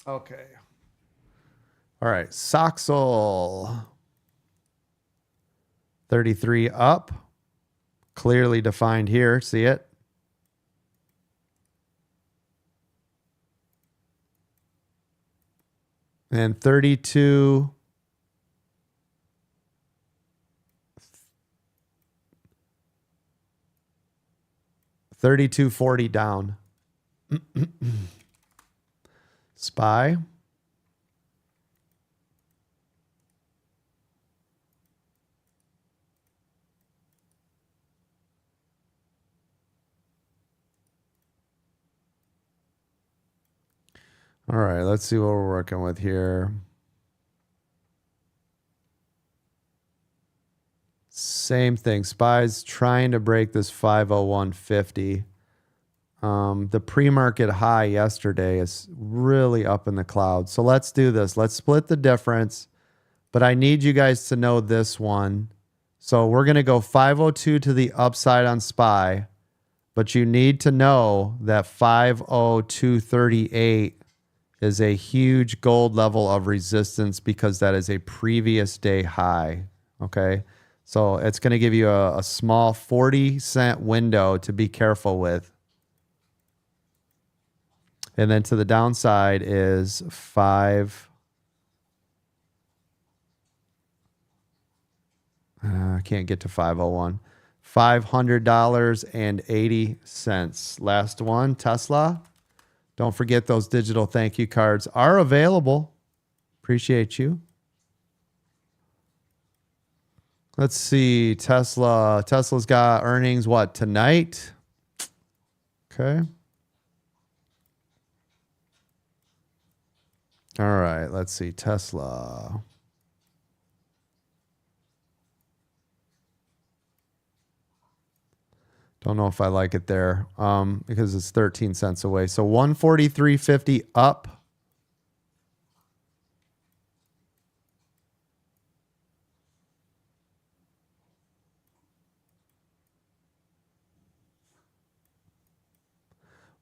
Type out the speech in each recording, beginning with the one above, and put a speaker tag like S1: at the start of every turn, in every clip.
S1: Okay. All right. Soxel. 33 up. Clearly defined here. See it? And 32. 32.40 down. SPY. All right, let's see what we're working with here. Same thing. SPY's trying to break this 501.50. The pre-market high yesterday is really up in the clouds. So let's do this. Let's split the difference. But I need you guys to know this one. So we're going to go 502 to the upside on SPY. But you need to know that 502.38 is a huge gold level of resistance because that is a previous day high. Okay. So it's going to give you a small 40-cent window to be careful with. And then to the downside is I can't get to 501. $500.80. Last one, Tesla. Don't forget those digital thank you cards are available. Appreciate you. Let's see. Tesla's got earnings, what, tonight? Okay. All right. Let's see. Tesla. Don't know if I like it there because it's 13 cents away. So 143.50 up.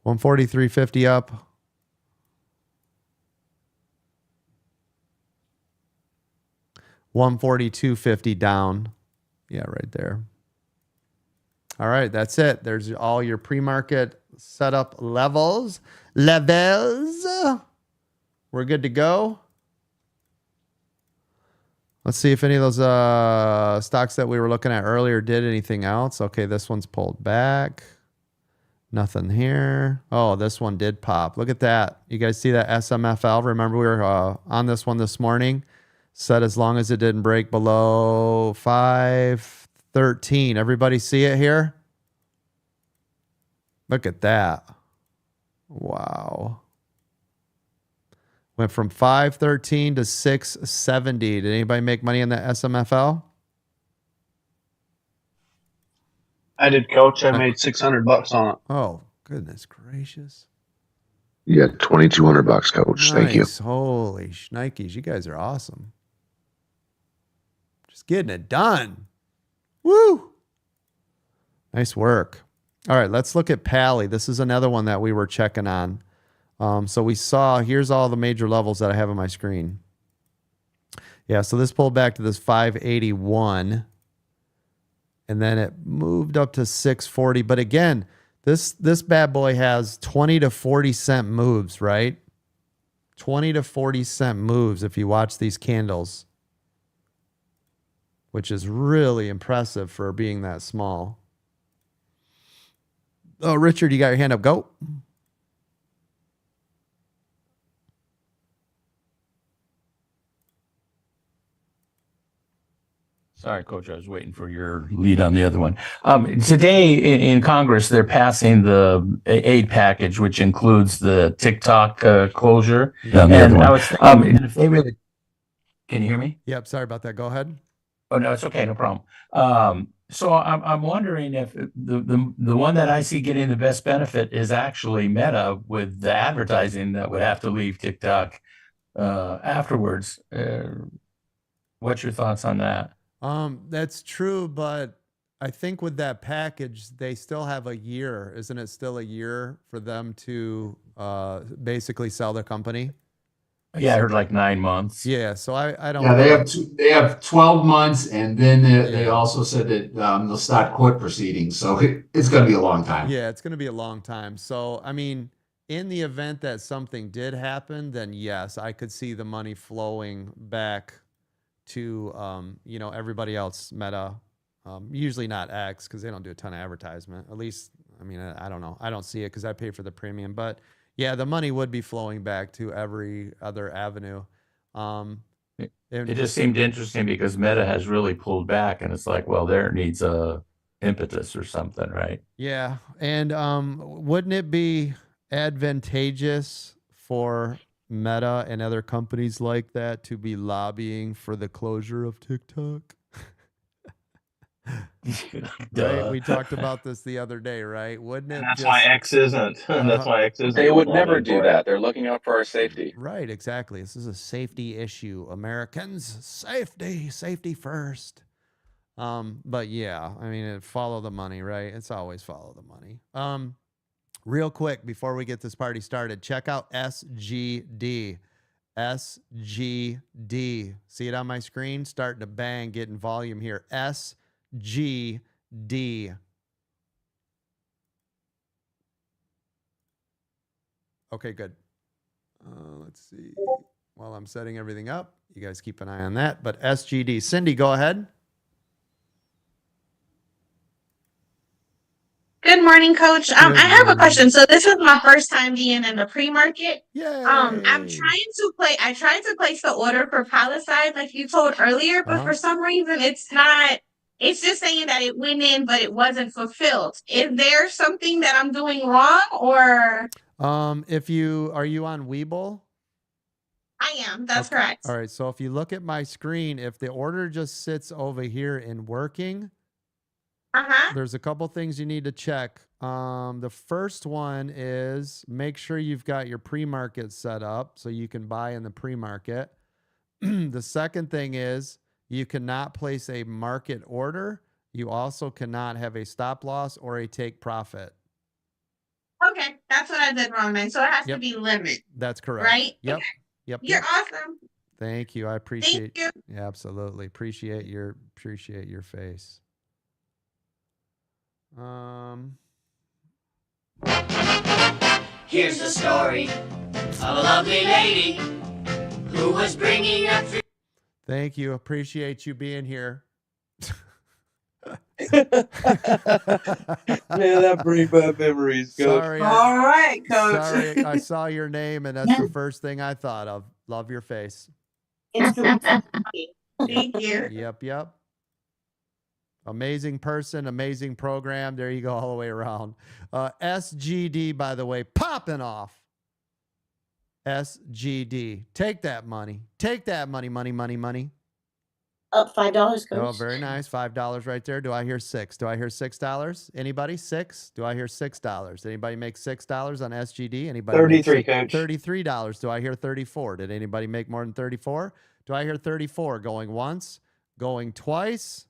S1: $143.50 up. $142.50 down. Yeah, right there. All right, that's it. There's all your pre-market setup levels. We're good to go. Let's see if any of those stocks that we were looking at earlier did anything else. Okay, this one's pulled back. Nothing here. Oh, this one did pop. Look at that. You guys see that SMFL? Remember we were on this one this morning. Said as long as it didn't break below 513. Everybody see it here? Look at that. Wow. Went from 513 to 670. Did anybody make money in the SMFL?
S2: I did, Coach. I made $600 on it.
S1: Oh, goodness gracious.
S3: You got $2,200, Coach.
S1: Nice.
S3: Thank you.
S1: Holy shnikes. You guys are awesome. Just getting it done. Woo. Nice work. All right, let's look at Pally. This is another one that we were checking on. So we saw, here's all the major levels that I have on my screen. Yeah, so this pulled back to this 581. And then it moved up to 640. But again, this bad boy has 20 to 40 cent moves, right? 20 to 40 cent moves if you watch these candles, which is really impressive for being that small. Oh, Richard, you got your hand up. Go.
S4: Sorry, Coach, I was waiting for your lead on the other one. Today in Congress, they're passing the aid package, which includes the TikTok closure.
S1: Yeah,
S4: and I was thinking, if they really, can you hear me?
S1: Yep, sorry about that. Go ahead.
S4: Oh, no, it's okay, no problem. So I'm wondering if the one that I see getting the best benefit is actually Meta with the advertising that would have to leave TikTok afterwards. What's your thoughts on that?
S1: That's true, but I think with that package, they still have a year. Isn't it still a year for them to basically sell their company?
S4: Yeah, I heard like 9 months.
S1: Yeah, so I don't.
S5: Yeah, they have 12 months, and then they
S1: Yeah.
S5: also said that they'll start court proceedings. So it's going to be a long time.
S1: Yeah, it's going to be a long time. So, I mean, in the event that something did happen, then yes, I could see the money flowing back to, everybody else, Meta. Usually not X because they don't do a ton of advertisement. At least, I mean, I don't know. I don't see it because I pay for the premium. But yeah, the money would be flowing back to every other avenue.
S4: It just seemed interesting because Meta has really pulled back, and it's like, well, there needs a impetus or something, right?
S1: Yeah, and wouldn't it be advantageous for Meta and other companies like that to be lobbying for the closure of TikTok? Right? We talked about this the other day, right? Wouldn't it
S2: And that's
S1: just
S2: why X isn't. That's why X isn't.
S6: They would never
S2: lobbying
S6: do
S2: for it.
S6: that. They're looking out for our safety.
S1: Right, exactly. This is a safety issue. Americans, safety first. But yeah, I mean, follow the money, right? It's always follow the money. Real quick before we get this party started, check out SGD. SGD. See it on my screen? Starting to bang, getting volume here. SGD. Okay, good. Let's see. While I'm setting everything up, you guys keep an eye on that. But SGD. Cindy, go ahead.
S7: Good morning, Coach. I have a question. So this is my first time being in the pre-market.
S1: Yay.
S7: I'm trying to play. I tried to place the order for Palisade, like you told earlier, but for some reason it's not. It's just saying that it went in, but it wasn't fulfilled. Is there something that I'm doing wrong, or?
S1: Are you on Webull?
S7: I am. That's correct.
S1: All right. So if you look at my screen, if the order just sits over here in working, there's a couple things you need to check. The first one is make sure you've got your pre-market set up so you can buy in the pre-market. The second thing is you cannot place a market order. You also cannot have a stop loss or a take profit.
S7: Okay, that's what I did wrong then. So it has to be limit.
S1: That's correct.
S7: Right?
S1: Yep.
S7: Okay.
S1: Yep.
S7: You're awesome.
S1: Thank you. I appreciate.
S7: Thank you.
S1: Yeah, absolutely. Appreciate your face.
S8: Here's the story of a lovely lady who was bringing up.
S1: Thank you. Appreciate you being here.
S6: Man, that brings back memories, Coach.
S1: Sorry,
S7: All right, Coach.
S1: sorry, I saw your name and that's the first thing I thought of. Love your face.
S7: Thank you.
S1: Yep. Amazing person, amazing program. There you go, all the way around. SGD, by the way, popping off. SGD. Take that money. Take that money.
S9: Up $5, Coach.
S1: Oh, very nice. $5 right there. Do I hear $6? Do I hear $6? Anybody? $6? Do I hear $6? Anybody make $6 on SGD? Anybody?
S2: 33, Coach.
S1: $33. Do I hear 34? Did anybody make more than 34? Do I hear 34? Going once? Going twice?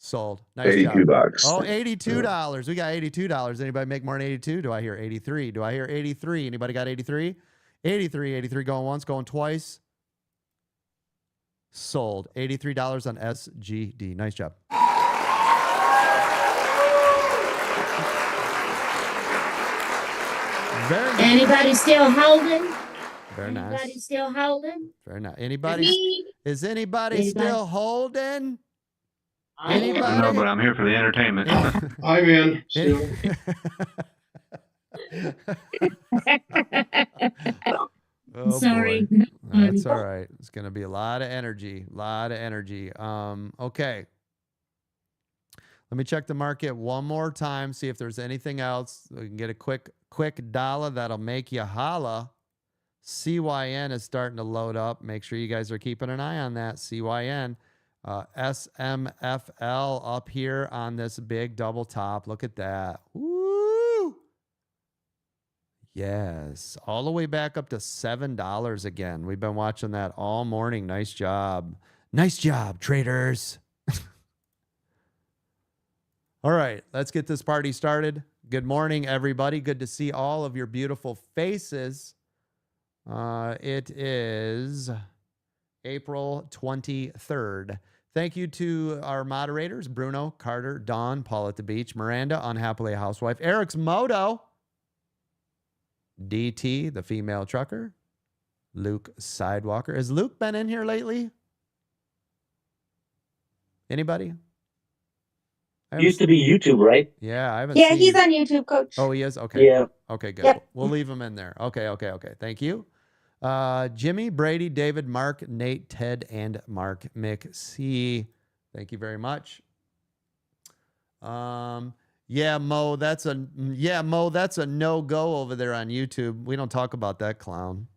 S1: Sold. Nice
S3: 82
S1: job.
S3: bucks.
S1: Oh, $82. We got $82. Anybody make more than 82? Do I hear 83? Do I hear 83? Anybody got 83? 83 going once, going twice. Sold. $83 on SGD. Nice job. Very nice.
S9: Anybody still holding?
S1: Very nice.
S9: Anybody still holding?
S1: Very nice. Anybody? Is anybody still holding?
S9: Anybody?
S3: No, but I'm here for the entertainment.
S2: I'm in.
S1: Oh,
S9: Sorry.
S1: boy. That's all right. It's going to be a lot of energy. Okay. Let me check the market one more time, see if there's anything else. We can get a quick dollar that'll make you holla. CYN is starting to load up. Make sure you guys are keeping an eye on that. CYN. SMFL up here on this big double top. Look at that. Woo! Yes. All the way back up to $7 again. We've been watching that all morning. Nice job. Nice job, traders. All right, let's get this party started. Good morning, everybody. Good to see all of your beautiful faces. It is April 23rd. Thank you to our moderators, Bruno, Carter, Dawn, Paul at the Beach, Miranda, Unhappily a Housewife, Eric's Moto, DT, the female trucker, Luke Sidewalker. Has Luke been in here lately? Anybody?
S10: Used to be YouTube, right?
S1: Yeah, I haven't
S9: Yeah,
S1: seen.
S9: he's on YouTube, Coach.
S1: Oh, he is? Okay.
S10: Yeah.
S1: Okay, good.
S9: Yep.
S1: We'll leave him in there. Okay. Thank you. Jimmy, Brady, David, Mark, Nate, Ted, and Mark McC. Thank you very much. Yeah, Mo, that's a no-go over there on YouTube. We don't talk about that clown.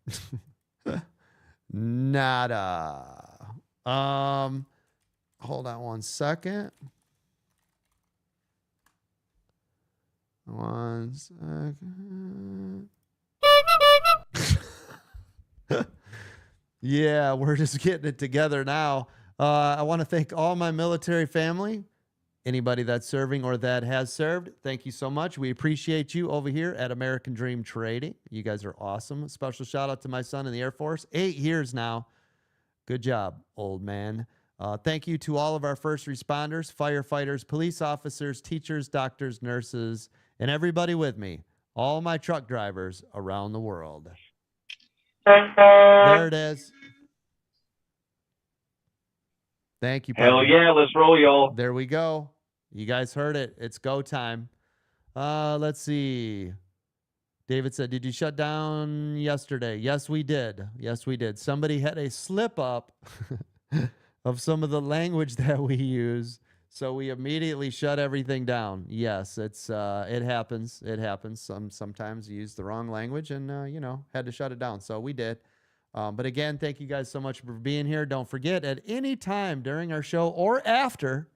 S1: Nada. Hold on one second. One second. Yeah, we're just getting it together now. I want to thank all my military family, anybody that's serving or that has served. Thank you so much. We appreciate you over here at American Dream Trading. You guys are awesome. Special shout out to my son in the Air Force. 8 years now. Good job, old man. Thank you to all of our first responders, firefighters, police officers, teachers, doctors, nurses, and everybody with me. All my truck drivers around the world. There it is. Thank you, partner.
S6: Hell yeah, let's roll, y'all.
S1: There we go. You guys heard it. It's go time. Let's see. David said, did you shut down yesterday? Yes, we did. Yes, we did. Somebody had a slip up of some of the language that we use. So we immediately shut everything down. Yes, it happens. It happens. Sometimes you use the wrong language and, had to shut it down. So we did. But again, thank you guys so much for being here. Don't forget, at any time during our show or after,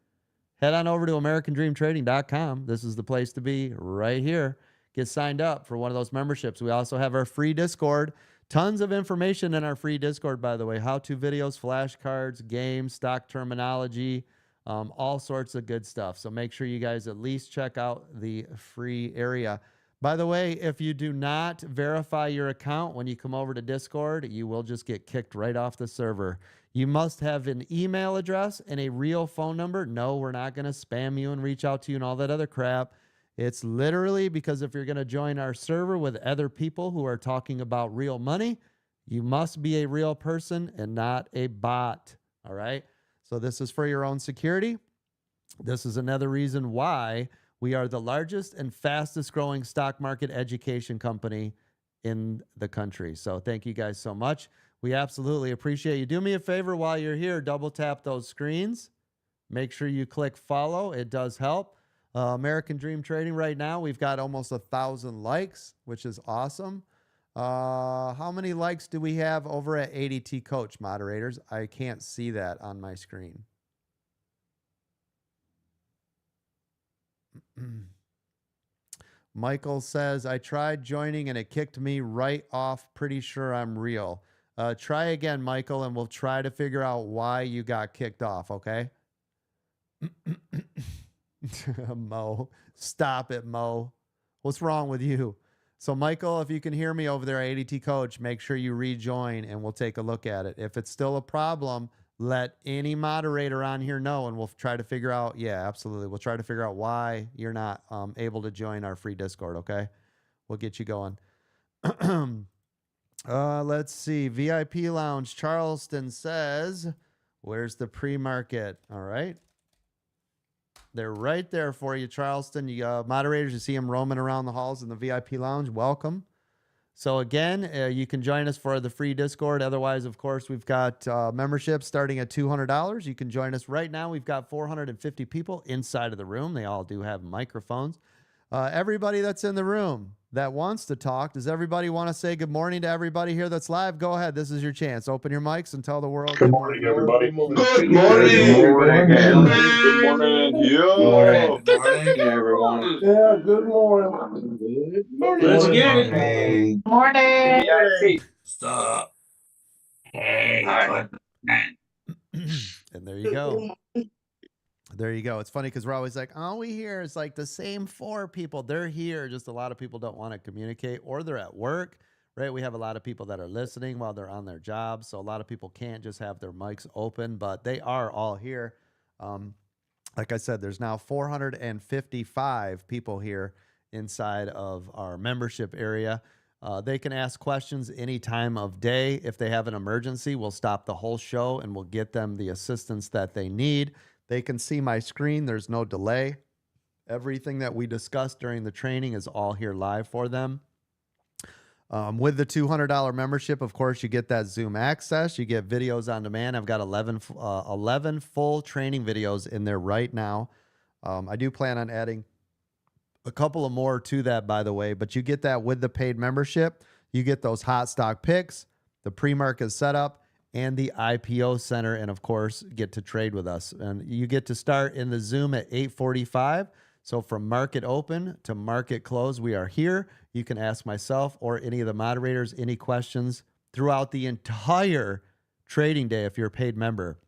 S1: head on over to AmericanDreamTrading.com. This is the place to be right here. Get signed up for one of those memberships. We also have our free Discord. Tons of information in our free Discord, by the way. How-to videos, flashcards, games, stock terminology, all sorts of good stuff. So make sure you guys at least check out the free area. By the way, if you do not verify your account when you come over to Discord, you will just get kicked right off the server. You must have an email address and a real phone number. No, we're not going to spam you and reach out to you and all that other crap. It's literally because if you're going to join our server with other people who are talking about real money, you must be a real person and not a bot. All right. So this is for your own security. This is another reason why we are the largest and fastest growing stock market education company in the country. So thank you guys so much. We absolutely appreciate you. Do me a favor while you're here, double tap those screens. Make sure you click follow. It does help. American Dream Trading right now, we've got almost 1,000 likes, which is awesome. How many likes do we have over at ADT Coach, moderators? I can't see that on my screen. Michael says, I tried joining and it kicked me right off. Pretty sure I'm real. Try again, Michael, and we'll try to figure out why you got kicked off, okay? Mo, stop it, Mo. What's wrong with you? So, Michael, if you can hear me over there at ADT Coach, make sure you rejoin and we'll take a look at it. If it's still a problem, let any moderator on here know and we'll try to figure out. Yeah, absolutely. We'll try to figure out why you're not able to join our free Discord, okay? We'll get you going. Let's see. VIP Lounge, Charleston says, where's the pre-market? All right. They're right there for you, Charleston. You moderators, you see them roaming around the halls in the VIP Lounge. Welcome. So again, you can join us for the free Discord. Otherwise, of course, we've got memberships starting at $200. You can join us right now. We've got 450 people inside of the room. They all do have microphones. Everybody that's in the room that wants to talk, does everybody want to say good morning to everybody here that's live? Go ahead. This is your chance. Open your mics and tell the world
S6: Good morning, everybody.
S3: Good morning.
S6: Good morning. Good morning. Yo.
S5: Good morning, everyone.
S6: Yeah, good morning. Good morning.
S8: Let's get it.
S5: Morning.
S10: Morning.
S6: VIP.
S8: Stop. Hey,
S6: Hi.
S1: And there you go. There you go. It's funny because we're always like, all we hear is like the same 4 people. They're here. Just a lot of people don't want to communicate or they're at work. right? We have a lot of people that are listening while they're on their jobs. So a lot of people can't just have their mics open, but they are all here. Like I said, there's now 455 people here inside of our membership area. They can ask questions any time of day. If they have an emergency, we'll stop the whole show and we'll get them the assistance that they need. They can see my screen. There's no delay. Everything that we discussed during the training is all here live for them. With the $200 membership, of course, you get that Zoom access. You get videos on demand. I've got 11 full training videos in there right now. I do plan on adding a couple of more to that, by the way, but you get that with the paid membership. You get those hot stock picks, the pre-market setup, and the IPO center, and of course, get to trade with us. And you get to start in the Zoom at 8:45. So from market open to market close, we are here. You can ask myself or any of the moderators any questions throughout the entire trading day if you're a paid member.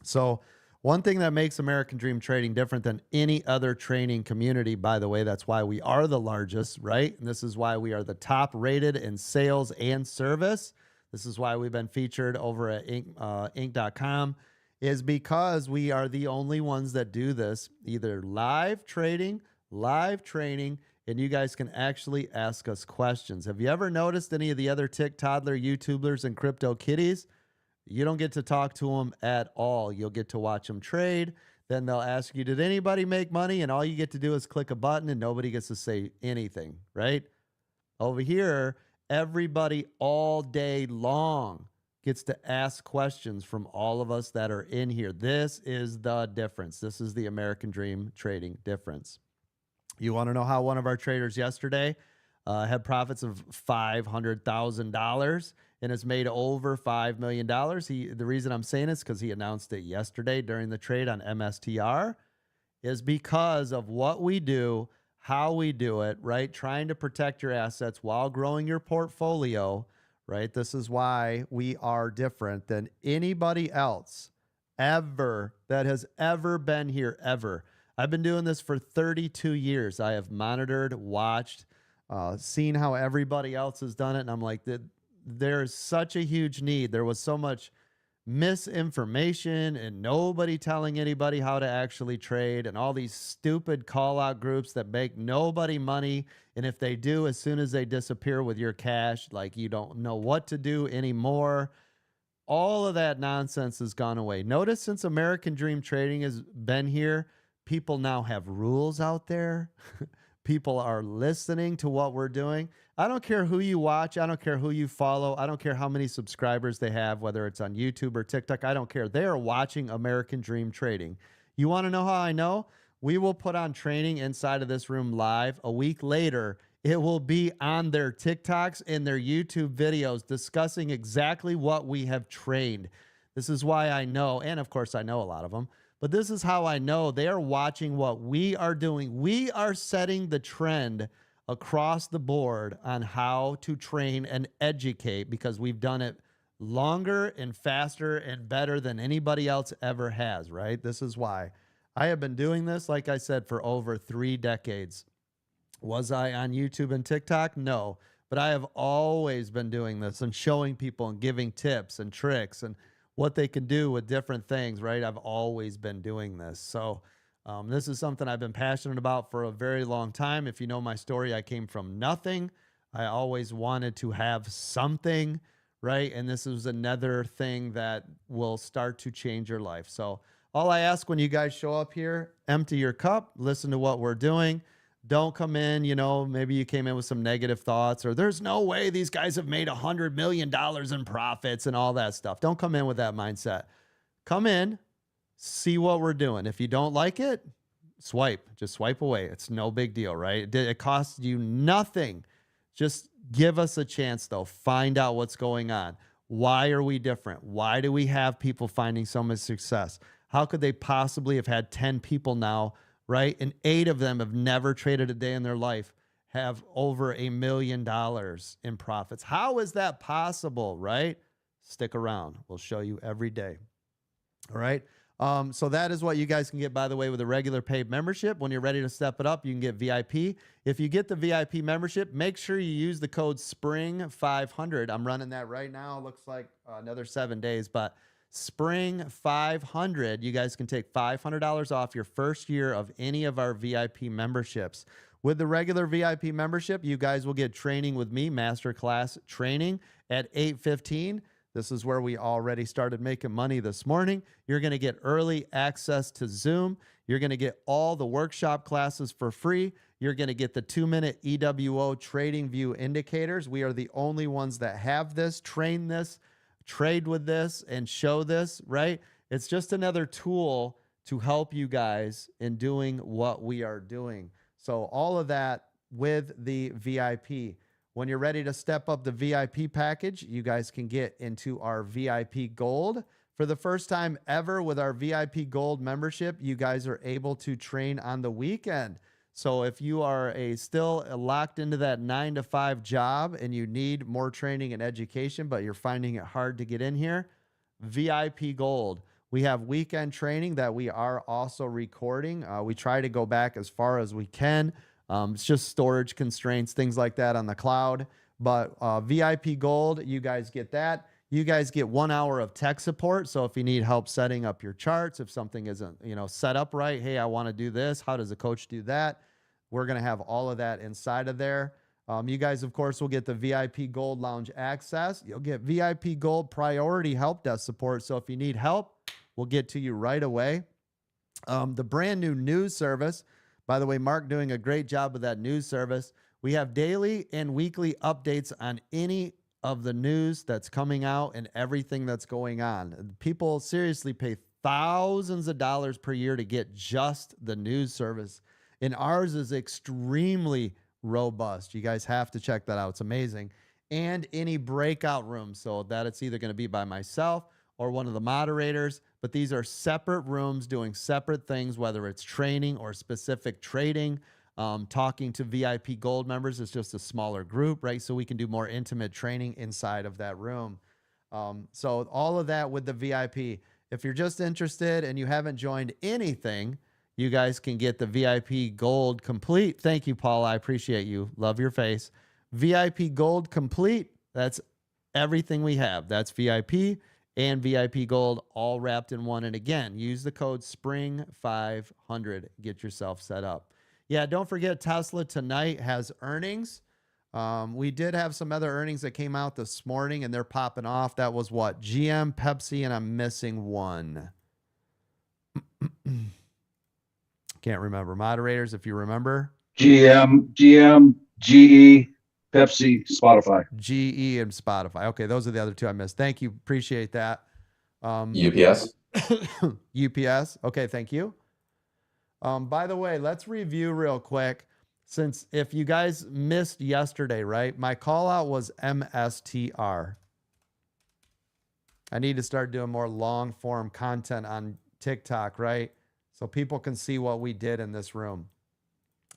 S1: So one thing that makes American Dream Trading different than any other training community, by the way, that's why we are the largest, right? And this is why we are the top rated in sales and service. This is why we've been featured over at Inc.com, is because we are the only ones that do this, either live trading, live training, and you guys can actually ask us questions. Have you ever noticed any of the other toddler YouTubers and crypto kitties? You don't get to talk to them at all. You'll get to watch them trade. Then they'll ask you, did anybody make money? And all you get to do is click a button and nobody gets to say anything, right? Over here, everybody all day long gets to ask questions from all of us that are in here. This is the difference. This is the American Dream Trading difference. You want to know how one of our traders yesterday had profits of $500,000 and has made over $5 million? The reason I'm saying this is because he announced it yesterday during the trade on MSTR, is because of what we do, how we do it, right? Trying to protect your assets while growing your portfolio, right? This is why we are different than anybody else ever that has ever been here, ever. I've been doing this for 32 years. I have monitored, watched, seen how everybody else has done it. And I'm like, there is such a huge need. There was so much misinformation and nobody telling anybody how to actually trade, and all these stupid call out groups that make nobody money. And if they do, as soon as they disappear with your cash, like you don't know what to do anymore. All of that nonsense has gone away. Notice since American Dream Trading has been here, people now have rules out there. People are listening to what we're doing. I don't care who you watch. I don't care who you follow. I don't care how many subscribers they have, whether it's on YouTube or TikTok. I don't care. They are watching American Dream Trading. You want to know how I know? We will put on training inside of this room live. A week later, it will be on their TikToks and their YouTube videos discussing exactly what we have trained. This is why I know, and of course I know a lot of them, but this is how I know they are watching what we are doing. We are setting the trend across the board on how to train and educate, because we've done it longer and faster and better than anybody else ever has, right? This is why. I have been doing this, like I said, for over 3 decades. Was I on YouTube and TikTok? No, but I have always been doing this and showing people and giving tips and tricks and what they can do with different things, right? I've always been doing this. So this is something I've been passionate about for a very long time. If you know my story, I came from nothing. I always wanted to have something, right? And this is another thing that will start to change your life. So all I ask when you guys show up here, empty your cup, listen to what we're doing. Don't come in, maybe you came in with some negative thoughts, or there's no way these guys have made $100 million in profits and all that stuff. Don't come in with that mindset. Come in, see what we're doing. If you don't like it, just swipe away. It's no big deal, right? It costs you nothing. Just give us a chance though. Find out what's going on. Why are we different? Why do we have people finding so much success? How could they possibly have had 10 people now, right? And 8 of them have never traded a day in their life, have over $1 million in profits. How is that possible, right? Stick around. We'll show you every day. All right. So that is what you guys can get, by the way, with a regular paid membership. When you're ready to step it up, you can get VIP. If you get the VIP membership, make sure you use the code SPRING500. I'm running that right now. Looks like another 7 days, but SPRING500. You guys can take $500 off your first year of any of our VIP memberships. With the regular VIP membership, you guys will get training with me, masterclass training at 8:15. This is where we already started making money this morning. You're going to get early access to Zoom. You're going to get all the workshop classes for free. You're going to get the 2-minute EWO trading view indicators. We are the only ones that have this, train this, trade with this, and show this, right? It's just another tool to help you guys in doing what we are doing. So all of that with the VIP. When you're ready to step up the VIP package, you guys can get into our VIP Gold. For the first time ever with our VIP Gold membership, you guys are able to train on the weekend. So if you are still locked into that 9-to-5 job and you need more training and education, but you're finding it hard to get in here, VIP Gold. We have weekend training that we are also recording. We try to go back as far as we can. It's just storage constraints, things like that on the cloud. But VIP Gold, you guys get that. You guys get 1 hour of tech support. So if you need help setting up your charts, if something isn't set up right, hey, I want to do this. How does a coach do that? We're going to have all of that inside of there. You guys, of course, will get the VIP Gold Lounge access. You'll get VIP Gold priority help desk support. So if you need help, we'll get to you right away. The brand new news service. By the way, Mark doing a great job with that news service. We have daily and weekly updates on any of the news that's coming out and everything that's going on. People seriously pay thousands of dollars per year to get just the news service. And ours is extremely robust. You guys have to check that out. It's amazing. And any breakout rooms. So that it's either going to be by myself or one of the moderators, but these are separate rooms doing separate things, whether it's training or specific trading. Talking to VIP Gold members is just a smaller group, right? So we can do more intimate training inside of that room. So all of that with the VIP. If you're just interested and you haven't joined anything, you guys can get the VIP Gold Complete. Thank you, Paul. I appreciate you. Love your face. VIP Gold Complete. That's everything we have. That's VIP and VIP Gold all wrapped in one. And again, use the code SPRING500. Get yourself set up. Yeah, don't forget Tesla tonight has earnings. We did have some other earnings that came out this morning, and they're popping off. That was what? GM, Pepsi, and I'm missing one. Can't remember. Moderators, if you remember.
S6: GM, GE, Pepsi, Spotify.
S1: GE and Spotify. Okay, those are the other two I missed. Thank you. Appreciate that.
S11: UPS.
S1: UPS. Okay, thank you. By the way, let's review real quick. Since if you guys missed yesterday, right? My call out was MSTR. I need to start doing more long form content on TikTok, right? So people can see what we did in this room.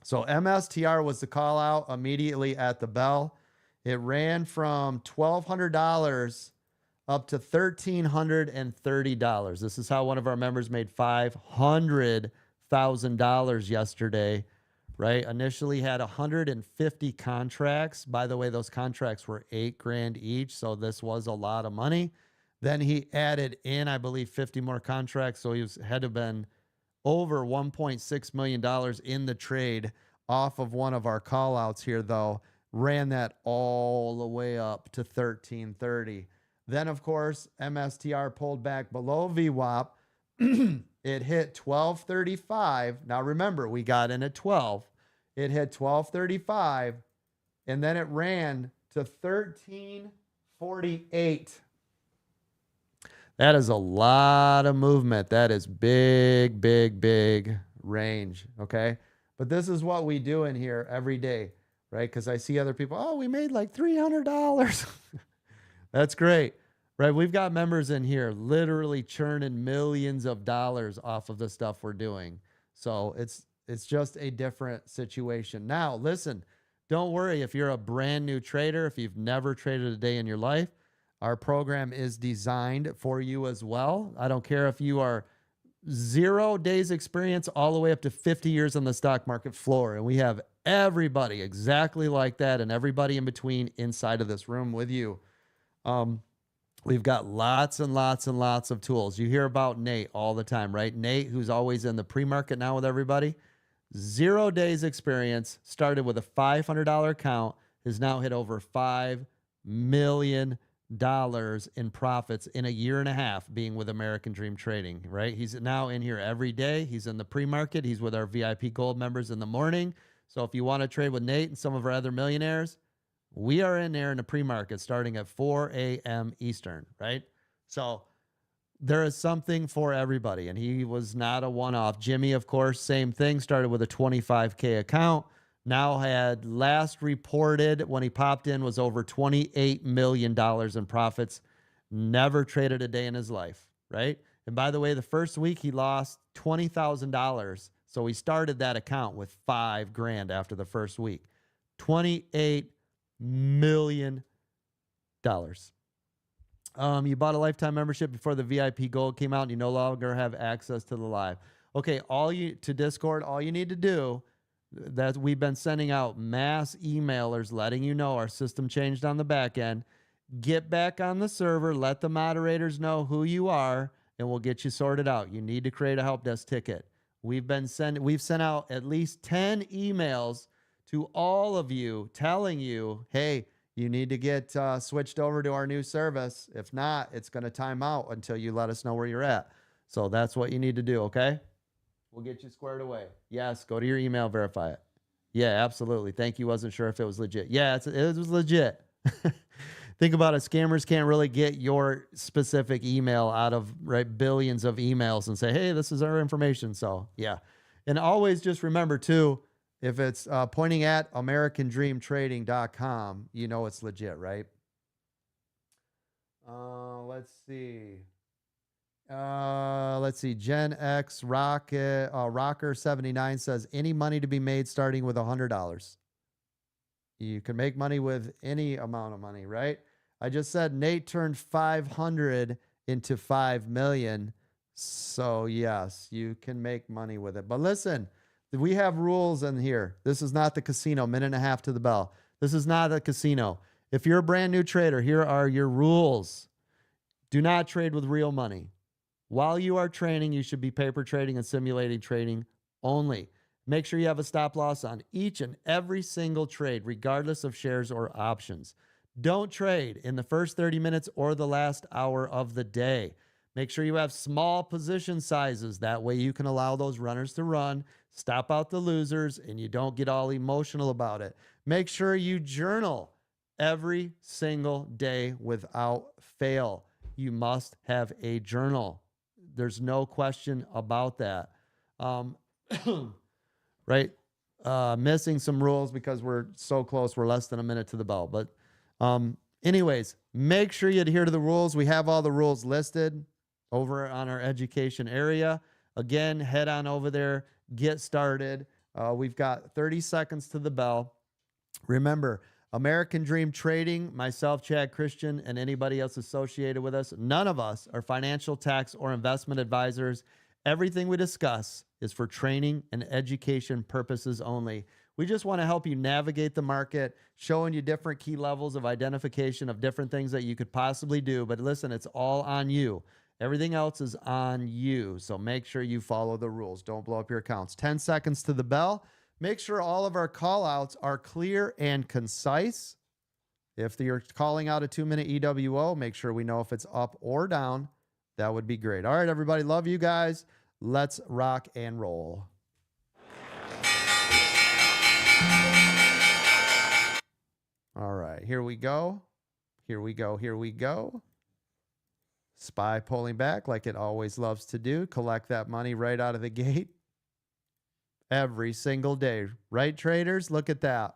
S1: So MSTR was the call out immediately at the bell. It ran from $1,200 up to $1,330. This is how one of our members made $500,000 yesterday, right? Initially had 150 contracts. By the way, those contracts were $8,000 each. So this was a lot of money. Then he added in, I believe, 50 more contracts. So he had to have been over $1.6 million in the trade off of one of our call outs here, though. Ran that all the way up to 1330. Then, of course, MSTR pulled back below VWAP. It hit 1235. Now, remember, we got in at 12. It hit 1235, and then it ran to 1348. That is a lot of movement. That is big, big, big range, okay? But this is what we do in here every day, right? Because I see other people, oh, we made like $300. That's great, right? We've got members in here literally churning millions of dollars off of the stuff we're doing. So it's just a different situation. Now, listen, don't worry if you're a brand new trader, if you've never traded a day in your life, our program is designed for you as well. I don't care if you are 0 days experience all the way up to 50 years on the stock market floor. And we have everybody exactly like that and everybody in between inside of this room with you. We've got lots and lots and lots of tools. You hear about Nate all the time, right? Nate, who's always in the pre-market now with everybody. 0 days experience, started with a $500 account, has now hit over $5 million in profits in a year and a half being with American Dream Trading, right? He's now in here every day. He's in the pre-market. He's with our VIP Gold members in the morning. So if you want to trade with Nate and some of our other millionaires, we are in there in the pre-market starting at 4 a.m. Eastern, right? So there is something for everybody, and he was not a one-off. Jimmy, of course, same thing, started with a 25K account, now had last reported when he popped in was over $28 million in profits, never traded a day in his life, right? And by the way, the first week he lost $20,000, so he started that account with $5,000 after the first week. $28 million. You bought a lifetime membership before the VIP Gold came out and you no longer have access to the live. Okay, to Discord, all you need to do, that we've been sending out mass emailers letting you know our system changed on the back end. Get back on the server, let the moderators know who you are, and we'll get you sorted out. You need to create a help desk ticket. We've sent out at least 10 emails to all of you telling you, hey, you need to get switched over to our new service. If not, it's going to time out until you let us know where you're at. So that's what you need to do, okay? We'll get you squared away. Yes, go to your email, verify it. Yeah, absolutely. Thank you. Wasn't sure if it was legit. Yeah, it was legit. Think about it. Scammers can't really get your specific email out of billions of emails and say, hey, this is our information. So, yeah. And always just remember, too, if it's pointing at AmericanDreamTrading.com, you know it's legit, right? Let's see. Gen X Rocker 79 says any money to be made starting with $100. You can make money with any amount of money, right? I just said Nate turned 500 into 5 million. So yes, you can make money with it. But listen, we have rules in here. This is not the casino. Minute and a half to the bell. This is not a casino. If you're a brand new trader, here are your rules. Do not trade with real money. While you are training, you should be paper trading and simulating trading only. Make sure you have a stop loss on each and every single trade, regardless of shares or options. Don't trade in the first 30 minutes or the last hour of the day. Make sure you have small position sizes. That way you can allow those runners to run, stop out the losers, and you don't get all emotional about it. Make sure you journal every single day without fail. You must have a journal. There's no question about that. Right? Missing some rules because we're so close. We're less than a minute to the bell. But anyways, make sure you adhere to the rules. We have all the rules listed over on our education area. Again, head on over there, get started. We've got 30 seconds to the bell. Remember, American Dream Trading, myself, Chad Christian, and anybody else associated with us, none of us are financial, tax, or investment advisors. Everything we discuss is for training and education purposes only. We just want to help you navigate the market, showing you different key levels of identification of different things that you could possibly do. But listen, it's all on you. Everything else is on you. So make sure you follow the rules. Don't blow up your accounts. 10 seconds to the bell. Make sure all of our call outs are clear and concise. If you're calling out a 2-minute EWO, make sure we know if it's up or down. That would be great. All right, everybody. Love you guys. Let's rock and roll. All right, here we go. Here we go. Here we go. SPY pulling back like it always loves to do. Collect that money right out of the gate. Every single day. Right, traders? Look at that.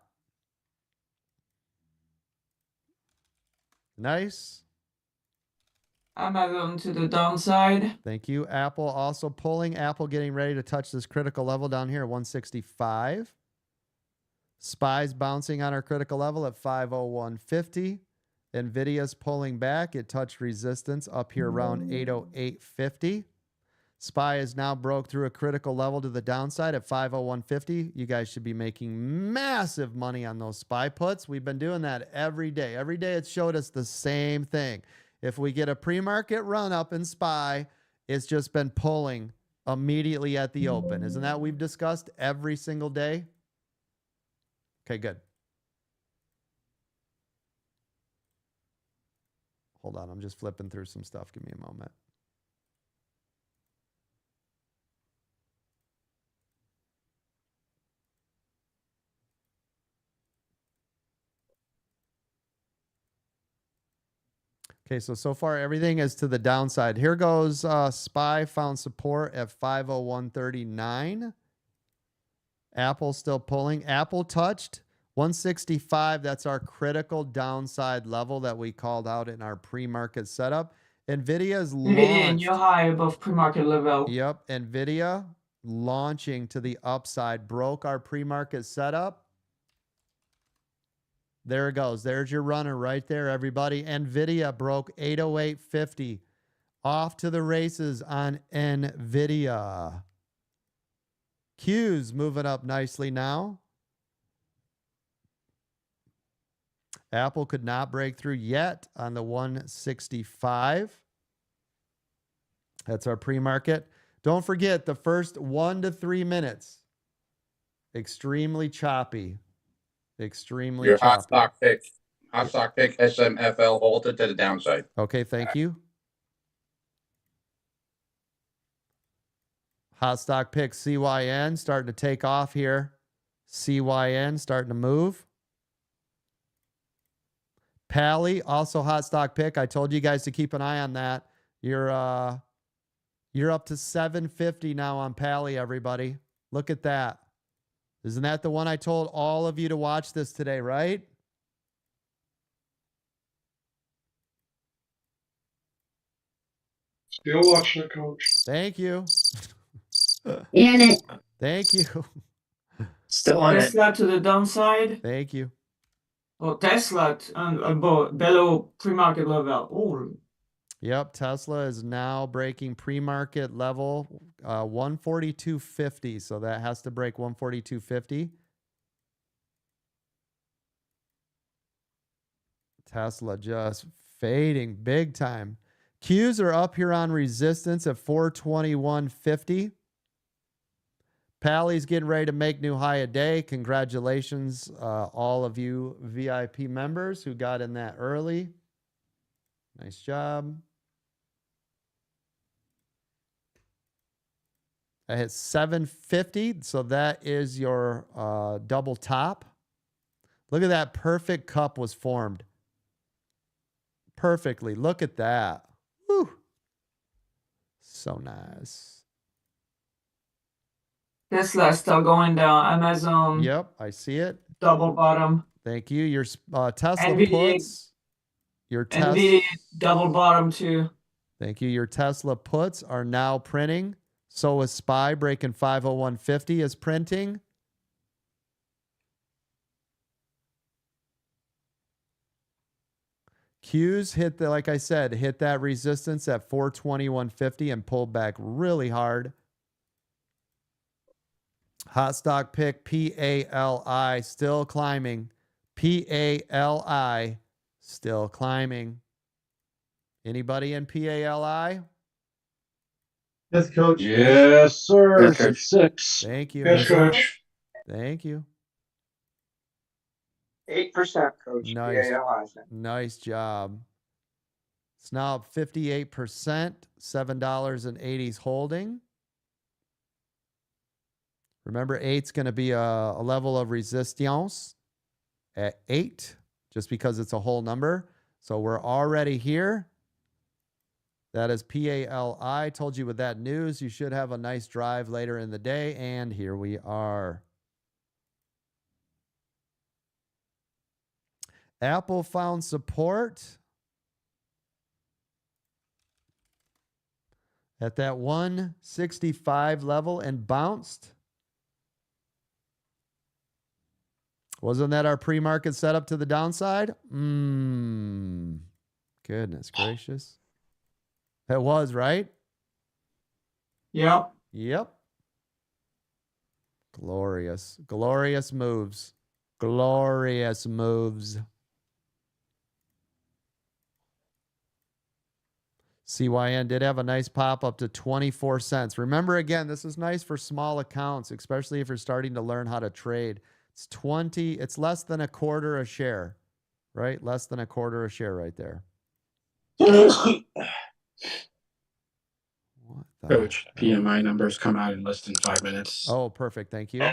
S1: Nice.
S12: I'm not going to the downside.
S1: Thank you. Apple also pulling. Apple getting ready to touch this critical level down here at 165. SPY's bouncing on our critical level at 501.50. NVIDIA's pulling back. It touched resistance up here around 808.50. SPY is now broke through a critical level to the downside at 501.50. You guys should be making massive money on those SPY puts. We've been doing that every day. Every day it showed us the same thing. If we get a pre-market run up in SPY, it's just been pulling immediately at the open. Isn't that what we've discussed every single day? Okay, good. Hold on, I'm just flipping through some stuff. Give me a moment. Okay, so far everything is to the downside. Here goes SPY found support at 501.39. Apple still pulling. Apple touched 165. That's our critical downside level that we called out in our pre-market setup. NVIDIA's
S12: NVIDIA
S1: launched.
S12: new high above pre-market level.
S1: Yep, NVIDIA launching to the upside. Broke our pre-market setup. There it goes. There's your runner right there, everybody. NVIDIA broke 808.50. Off to the races on NVIDIA. Q's moving up nicely now. Apple could not break through yet on the 165. That's our pre-market. Don't forget the first 1 to 3 minutes. Extremely choppy. Extremely
S11: Your
S1: choppy.
S11: hot stock pick SMFL halted to the downside.
S1: Okay, thank you. Hot stock pick CYN starting to take off here. CYN starting to move. Pally, also hot stock pick. I told you guys to keep an eye on that. You're up to 750 now on Pally, everybody. Look at that. Isn't that the one I told all of you to watch this today, right?
S2: Still watching it, Coach.
S1: Thank you.
S9: In it.
S1: Thank you.
S10: Still on it.
S12: Tesla to the downside.
S1: Thank you.
S12: Oh, Tesla below pre-market level. Oh,
S1: Yep, Tesla is now breaking pre-market level 142.50. So that has to break 142.50. Tesla just fading big time. Qs are up here on resistance at 421.50. Pally's getting ready to make new high a day. Congratulations, all of you VIP members who got in that early. Nice job. I hit 750, so that is your double top. Look at that. Perfect cup was formed. Perfectly. Look at that. Woo. So nice.
S12: Tesla still going down. Amazon.
S1: Yep, I see it.
S12: Double bottom.
S1: Thank you. Your Tesla
S12: NVIDIA,
S1: puts. Your
S12: NVIDIA double bottom too.
S1: Thank you. Your Tesla puts are now printing. So is SPY breaking 501.50 is printing. Qs hit the, like I said, hit that resistance at 421.50 and pulled back really hard. Hot stock pick PALI still climbing. PALI still climbing. Anybody in PALI?
S2: Yes, Coach.
S6: Yes, sir.
S11: Yes, Coach.
S6: 6.
S1: Thank you.
S2: Yes, Coach.
S1: Thank you.
S10: 8%, Coach.
S1: Nice.
S10: PALI.
S1: Nice job. It's now up 58%, $7.80 holding. Remember, 8's going to be a level of resistance at 8, just because it's a whole number. So we're already here. That is PALI. Told you with that news, you should have a nice drive later in the day. And here we are. Apple found support at that 165 level and bounced. Wasn't that our pre-market setup to the downside? Goodness gracious. It was, right?
S12: Yep.
S1: Yep. Glorious. Glorious moves. Glorious moves. CYN did have a nice pop up to 24 cents. Remember, again, this is nice for small accounts, especially if you're starting to learn how to trade. It's less than a quarter a share, right? Less than a quarter a share right there. What the
S10: Coach,
S1: hell?
S10: PMI numbers come out in less than 5 minutes.
S1: Oh, perfect. Thank you.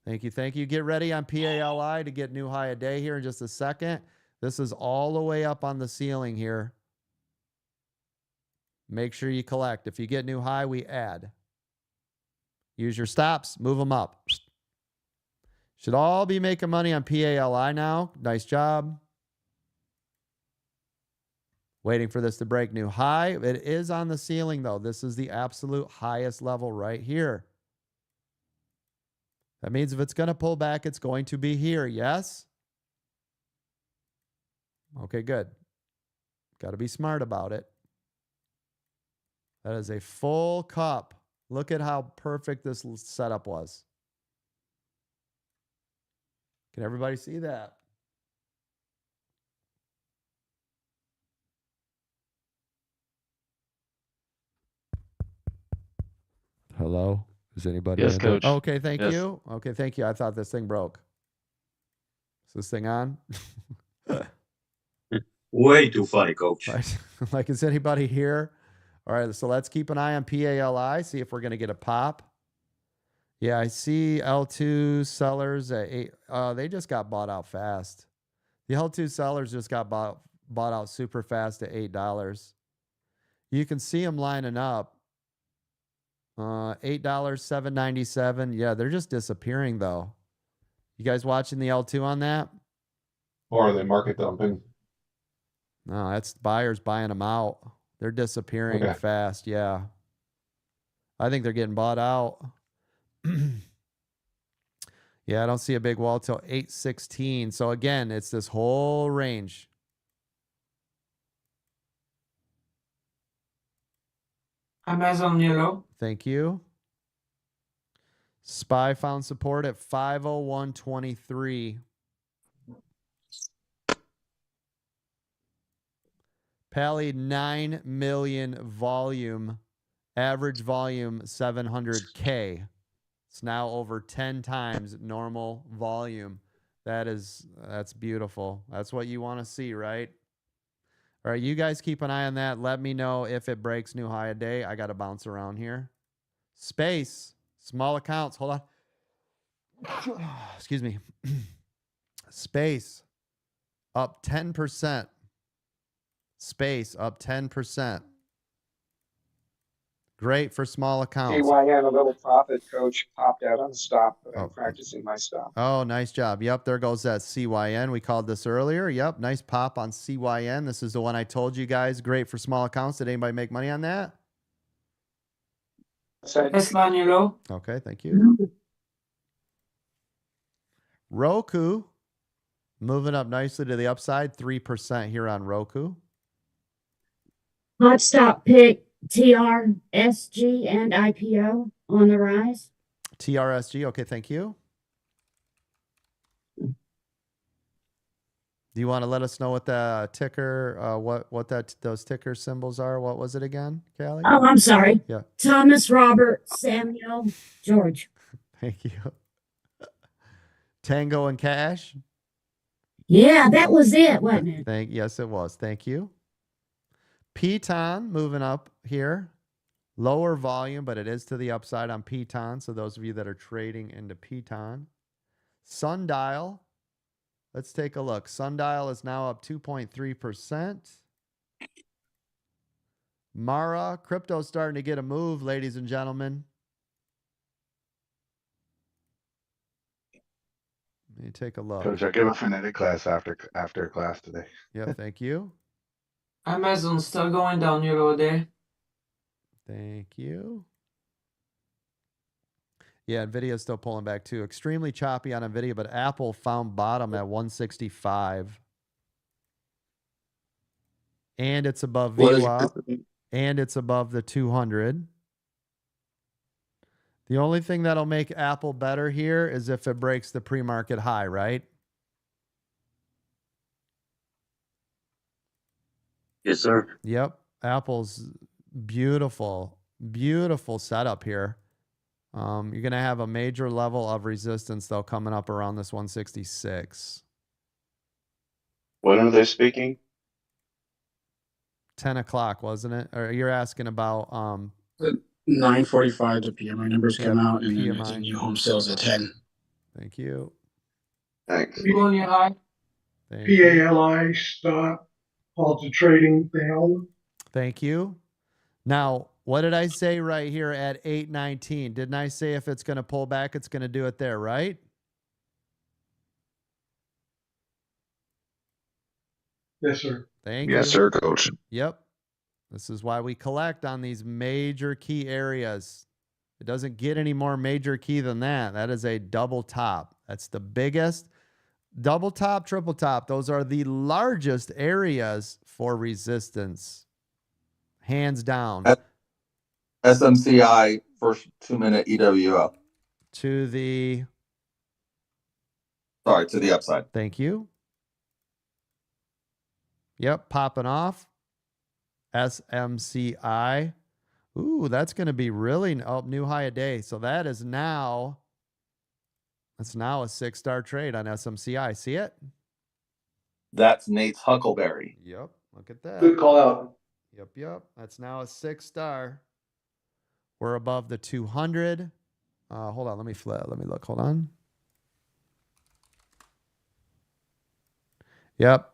S1: Thank you. Thank you. Get ready on PALI to get new high a day here in just a second. This is all the way up on the ceiling here. Make sure you collect. If you get new high, we add. Use your stops. Move them up. Should all be making money on PALI now. Nice job. Waiting for this to break new high. It is on the ceiling, though. This is the absolute highest level right here. That means if it's going to pull back, it's going to be here. Yes? Okay, good. Got to be smart about it. That is a full cup. Look at how perfect this setup was. Can everybody see that? Hello? Is anybody
S10: Yes,
S1: in there?
S10: Coach.
S1: Oh, okay, thank
S10: Yes.
S1: you. Okay, thank you. I thought this thing broke. Is this thing on?
S13: Way too funny, Coach.
S1: Right. Like, is anybody here? All right, so let's keep an eye on PALI, see if we're going to get a pop. Yeah, I see L2 sellers at 8. They just got bought out fast. The L2 sellers just got bought out super fast at $8. You can see them lining up. $8, $7.97. Yeah, they're just disappearing though. You guys watching the L2 on that?
S3: Or are they market dumping?
S1: No, that's buyers buying them out. They're disappearing
S3: Okay.
S1: fast. Yeah. I think they're getting bought out. Yeah, I don't see a big wall till 816. So again, it's this whole range.
S12: Amazon yellow.
S1: Thank you. SPY found support at 501.23. Pally 9 million volume, average volume 700K. It's now over 10 times normal volume. That's beautiful. That's what you want to see, right? All right, you guys keep an eye on that. Let me know if it breaks new high a day. I got to bounce around here. Space, small accounts. Hold on. Excuse me. Space up 10%. Space up 10%. Great for small accounts.
S10: CYN, a little profit, Coach, popped out on stop, but I'm practicing my stop.
S1: Oh, nice job. Yep, there goes that CYN. We called this earlier. Yep, nice pop on CYN. This is the one I told you guys. Great for small accounts. Did anybody make money on that?
S12: Tesla yellow.
S1: Okay, thank you. Roku, moving up nicely to the upside. 3% here on Roku.
S9: Hot stop pick TRSG and IPO on the rise.
S1: TRSG, okay, thank you. Do you want to let us know what the ticker, those ticker symbols are? What was it again, Callie?
S9: Oh, I'm sorry.
S1: Yeah.
S9: Thomas, Robert, Samuel, George.
S1: Thank you. Tango and Cash.
S9: Yeah, that was it, wasn't it?
S1: Yes, it was. Thank you. Piton moving up here. Lower volume, but it is to the upside on Piton. So those of you that are trading into Piton. Sundial. Let's take a look. Sundial is now up 2.3%. Mara, crypto's starting to get a move, ladies and gentlemen. Let me take a look.
S3: Coach, I give a phonetic class after class today.
S1: Yep, thank you.
S12: Amazon still going down yellow there.
S1: Thank you. Yeah, NVIDIA is still pulling back too. Extremely choppy on NVIDIA, but Apple found bottom at 165. And it's above VWAP. and it's above the 200. The only thing that'll make Apple better here is if it breaks the pre-market high, right?
S13: Yes, sir.
S1: Yep. Apple's beautiful, beautiful setup here. You're going to have a major level of resistance, though, coming up around this 166.
S14: When are they speaking?
S1: 10 o'clock, wasn't it? Or you're asking about
S15: 9:45 the PMI numbers come out, and then I
S1: PMI.
S15: think new home sales at 10.
S1: Thank you.
S14: Thanks.
S12: Junior high.
S1: Thank you.
S10: PALI stop halted trading failed.
S1: Thank you. Now, what did I say right here at 819? Didn't I say if it's going to pull back, it's going to do it there, right?
S10: Yes, sir.
S1: Thank you.
S14: Yes, sir, Coach.
S1: Yep. This is why we collect on these major key areas. It doesn't get any more major key than that. That is a double top. That's the biggest. Double top, triple top. Those are the largest areas for resistance. Hands down.
S11: SMCI first 2-minute EWO.
S1: To the
S11: upside.
S1: Thank you. Yep, popping off. SMCI. Ooh, that's going to be really new high a day. So that's now a 6-star trade on SMCI. See it?
S11: That's Nate's Huckleberry.
S1: Yep. Look at that.
S6: Good call out.
S1: Yep. That's now a 6-star. We're above the 200. Hold on. Let me look. Hold on. Yep.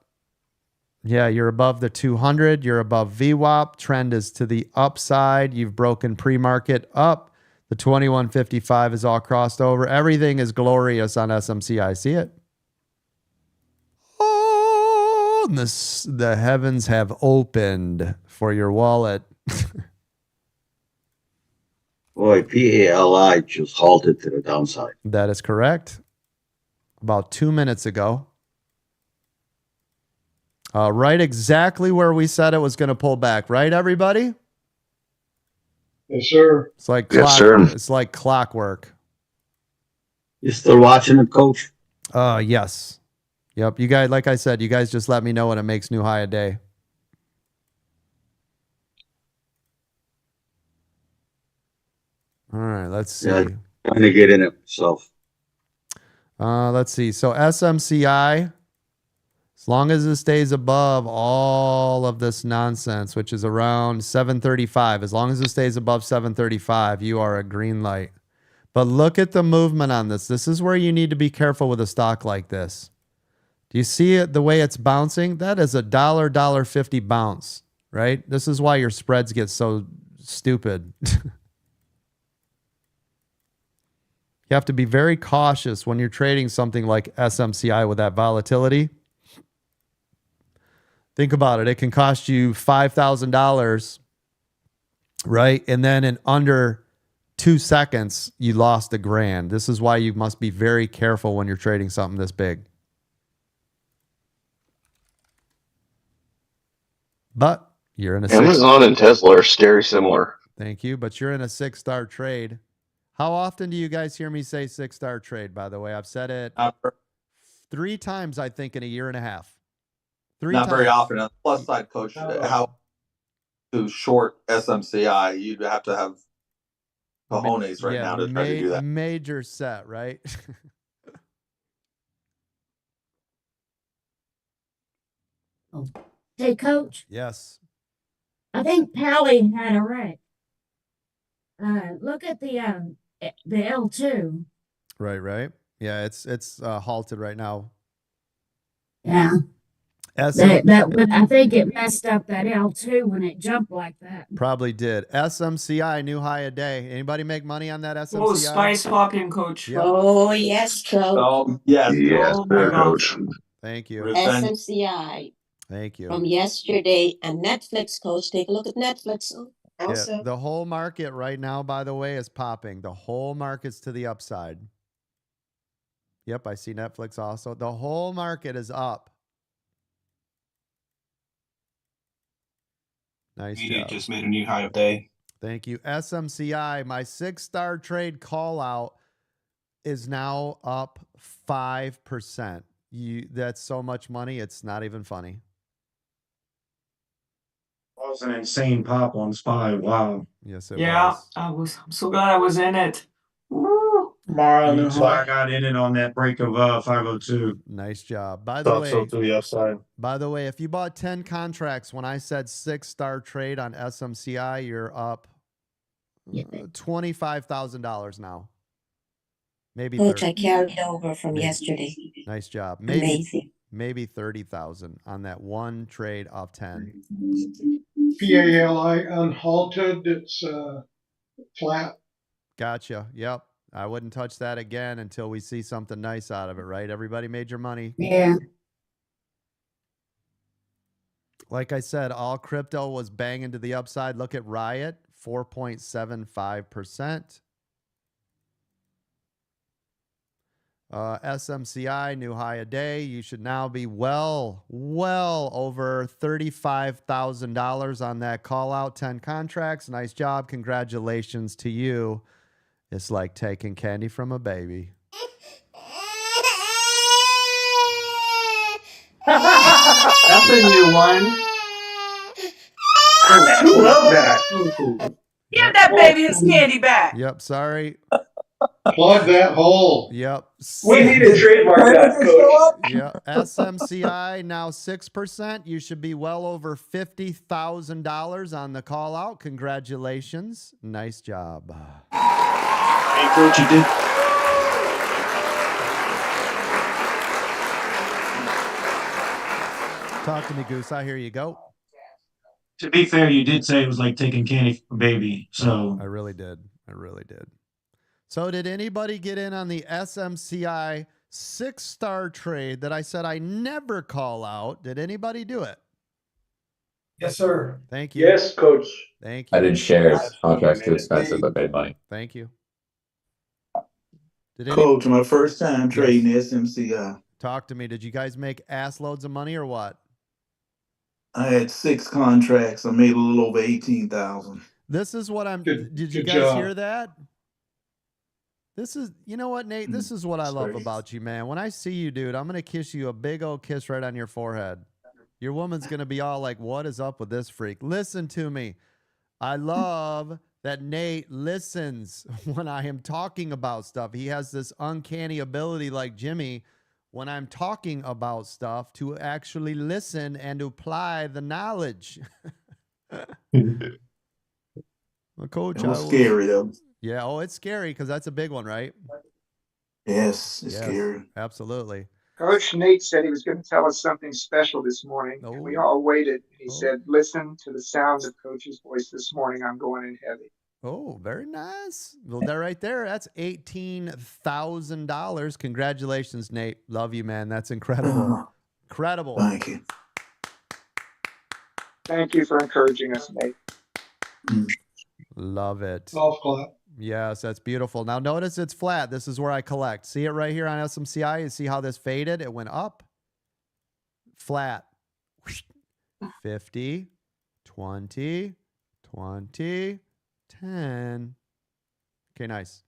S1: Yeah, you're above the 200. You're above VWAP. Trend is to the upside. You've broken pre-market up. The 2155 is all crossed over. Everything is glorious on SMCI. See it? Oh, and the heavens have opened for your wallet.
S15: Boy, PALI just halted to the downside.
S1: That is correct. About 2 minutes ago. Right exactly where we said it was going to pull back. Right, everybody?
S10: Yes, sir.
S1: It's like
S14: Yes, sir.
S1: It's like clockwork.
S15: You still watching it, Coach?
S1: Yes. Yep. You guys, like I said, you guys just let me know when it makes new high a day. All right, let's see.
S15: Yeah, trying to get in it myself.
S1: Let's see. So SMCI, as long as it stays above all of this nonsense, which is around 735, as long as it stays above 735, you are a green light. But look at the movement on this. This is where you need to be careful with a stock like this. Do you see it the way it's bouncing? That is a $1.50 bounce, right? This is why your spreads get so stupid. You have to be very cautious when you're trading something like SMCI with that volatility. Think about it. It can cost you $5,000, right? And then in under 2 seconds, you lost $1,000. This is why you must be very careful when you're trading something this big. But you're in a
S14: Amazon and Tesla are scary similar.
S1: Thank you. But you're in a 6-star trade. How often do you guys hear me say 6-star trade, by the way? I've said it 3 times, I think, in a year and a half.
S11: Not very often. On the plus side, Coach, how to short SMCI, you'd have to have cojones right now to try to do that.
S1: Major set, right?
S9: Hey, Coach,
S1: Yes.
S9: I think Pally had a wreck. Look at the L2.
S1: Right. Yeah, it's halted right now.
S9: Yeah. I think it messed up that L2 when it jumped like that.
S1: Probably did. SMCI, new high a day. Anybody make money on that SMCI?
S12: Oh, spice hopping, Coach.
S1: Yep.
S7: Oh, yes, Coach.
S11: Oh, yes.
S14: Yes,
S12: Oh my
S14: sir,
S12: God.
S14: Coach.
S1: Thank you.
S7: SMCI
S1: Thank you.
S7: from yesterday and Netflix, Coach. Take a look at Netflix. Also.
S1: Yeah, the whole market right now, by the way, is popping. The whole market's to the upside. Yep, I see Netflix also. The whole market is up. Nice
S10: Media
S1: job.
S10: just made a new high of day.
S1: Thank you. SMCI, my 6-star trade call out is now up 5%. That's so much money, it's not even funny.
S16: That was an insane pop on SPY. Wow.
S1: Yes, it
S12: Yeah,
S1: was.
S12: I'm so glad I was in it. Woo.
S16: That's why I got in it on that break of 502.
S1: Nice job. By the
S3: Thought
S1: way,
S3: so to the upside.
S1: if you bought 10 contracts when I said 6-star trade on SMCI, you're up $25,000 now. Maybe
S17: Coach,
S1: 30.
S17: I carried over from
S1: Maybe.
S17: yesterday.
S1: Nice job.
S17: Amazing.
S1: Maybe 30,000 on that one trade off 10.
S18: PALI unhalted. It's flat.
S1: Gotcha. Yep. I wouldn't touch that again until we see something nice out of it, right? Everybody made your money.
S9: Yeah.
S1: Like I said, all crypto was banging to the upside. Look at Riot, 4.75%. SMCI, new high a day. You should now be well over $35,000 on that call out, 10 contracts. Nice job. Congratulations to you. It's like taking candy from a baby.
S12: That's a new one.
S16: I love that.
S12: Give that baby his candy back.
S1: Yep, sorry.
S18: Plug that hole.
S1: Yep.
S16: We need to trademark that, Coach.
S1: Yeah. SMCI now 6%. You should be well over $50,000 on the call out. Congratulations. Nice job.
S6: Hey, Coach, you did.
S1: Talk to me, Goose. I hear you. Go.
S16: To be fair, you did say it was like taking candy from a baby. So
S1: I really did. I really did. So did anybody get in on the SMCI 6-star trade that I said I never call out? Did anybody do it?
S6: Yes, sir.
S1: Thank you.
S6: Yes, Coach.
S1: Thank you.
S19: I did shares. Contracts too expensive, but made money.
S1: Thank you.
S20: Coach, my first time trading SMCI.
S1: Talk to me. Did you guys make ass loads of money or what?
S20: I had 6 contracts. I made a little over 18,000.
S1: This is what I'm. Did you
S18: good
S1: guys
S18: job.
S1: hear that? This is, you know what, Nate? This is what I love about you, man. When I see you, dude, I'm gonna kiss you a big old kiss right on your forehead. Your woman's gonna be all like, "What is up with this freak?" Listen to me. I love that Nate listens when I am talking about stuff. He has this uncanny ability, like Jimmy, when I'm talking about stuff, to actually listen and apply the knowledge. Well, Coach,
S20: It was scary, though.
S1: Yeah, oh, it's scary because that's a big one, right?
S20: Yes, it's scary.
S1: Absolutely.
S10: Coach Nate said he was going to tell us something special this morning, and we all waited. He said, listen to the sound of Coach's voice this morning. I'm going in heavy.
S1: Oh, very nice. Well, that right there, that's $18,000. Congratulations, Nate. Love you, man. That's incredible. Incredible.
S20: Thank you.
S10: Thank you for encouraging us, Nate.
S1: Love it.
S18: Golf clap.
S1: Yes, that's beautiful. Now notice it's flat. This is where I collect. See it right here on SMCI? You see how this faded? It went up. Flat. 50, 20, 20, 10. Okay, nice.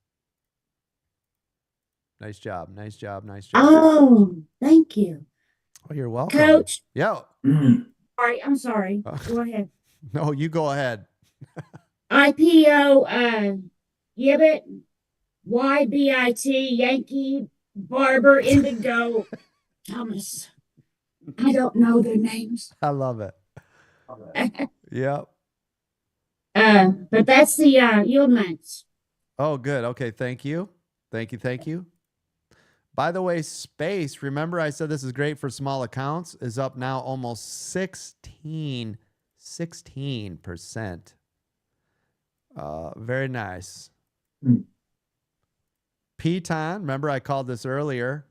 S1: Nice job. Nice job. Nice job.
S9: Oh, thank you.
S1: Oh, you're welcome.
S9: Coach.
S1: Yeah.
S9: Sorry, I'm sorry. Go ahead.
S1: No, you go ahead.
S9: IPO, Gibbet, YBIT, Yankee, Barber, Indigo, Thomas. I don't know their names.
S1: I love it. Yep.
S9: But that's the yield months.
S1: Oh, good. Okay, thank you. Thank you. Thank you. By the way, Space, remember I said this is great for small accounts, is up now almost 16%. Very nice. Piton, remember I called this earlier,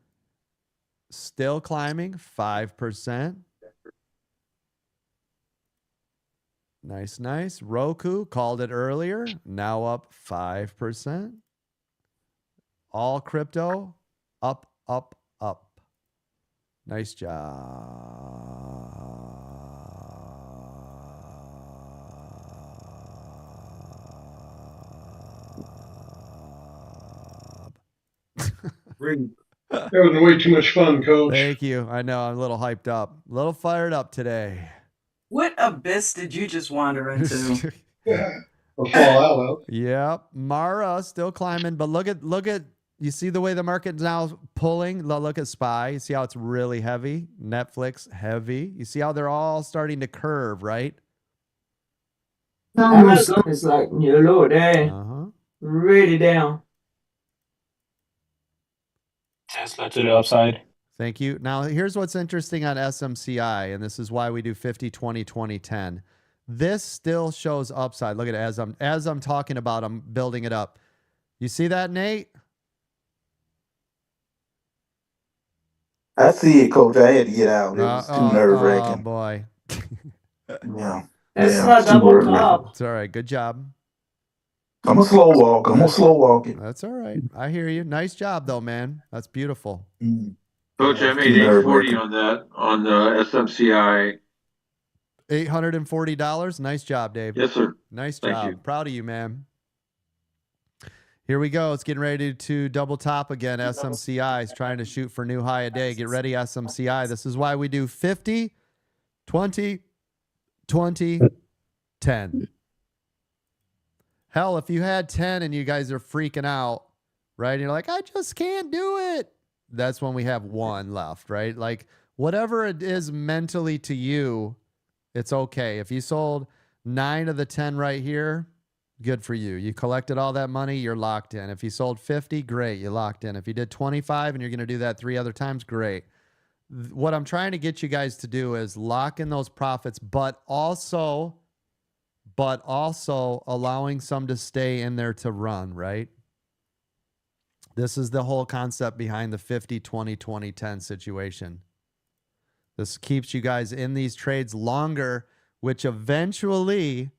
S1: still climbing 5%. Nice, nice. Roku, called it earlier, now up 5%. All crypto, up, up, up. Nice job.
S18: That was way too much fun, Coach.
S1: Thank you. I know I'm a little hyped up, a little fired up today.
S17: What abyss did you just wander into?
S18: Or fall out of.
S1: Yep. Mara still climbing, but look at you see the way the market's now pulling? Look at SPY. You see how it's really heavy? Netflix heavy. You see how they're all starting to curve, right?
S12: Amazon is like your lord, really down.
S2: Tesla to the upside.
S1: Thank you. Now, here's what's interesting on SMCI, and this is why we do 50, 20, 20, 10. This still shows upside. Look at it as I'm talking about, I'm building it up. You see that, Nate?
S20: I see it, Coach. I had to get out. It was too nerve wracking.
S1: Oh boy.
S20: Yeah.
S12: It's
S20: yeah,
S12: not
S20: it's too
S12: double
S20: nerve-wracking.
S12: top.
S1: It's all right. Good job.
S20: I'm a slow walk. I'm a slow walk it.
S1: That's all right. I hear you. Nice job, though, man. That's beautiful.
S13: Coach, I made $840 on that on the SMCI.
S1: $840. Nice job, Dave.
S13: Yes, sir.
S1: Nice
S13: Thank
S1: job.
S13: you.
S1: Proud of you, man. Here we go. It's getting ready to double top again. SMCI is trying to shoot for new high a day. Get ready, SMCI. This is why we do 50, 20, 20, 10. Hell, if you had 10 and you guys are freaking out, right? And you're like, I just can't do it. That's when we have 1 left, right? Like whatever it is mentally to you, it's okay. If you sold 9 of the 10 right here, good for you. You collected all that money, you're locked in. If you sold 50, great, you locked in. If you did 25 and you're going to do that 3 other times, great. What I'm trying to get you guys to do is lock in those profits, but also allowing some to stay in there to run, right? This is the whole concept behind the 50, 20, 20, 10 situation. This keeps you guys in these trades longer, which eventually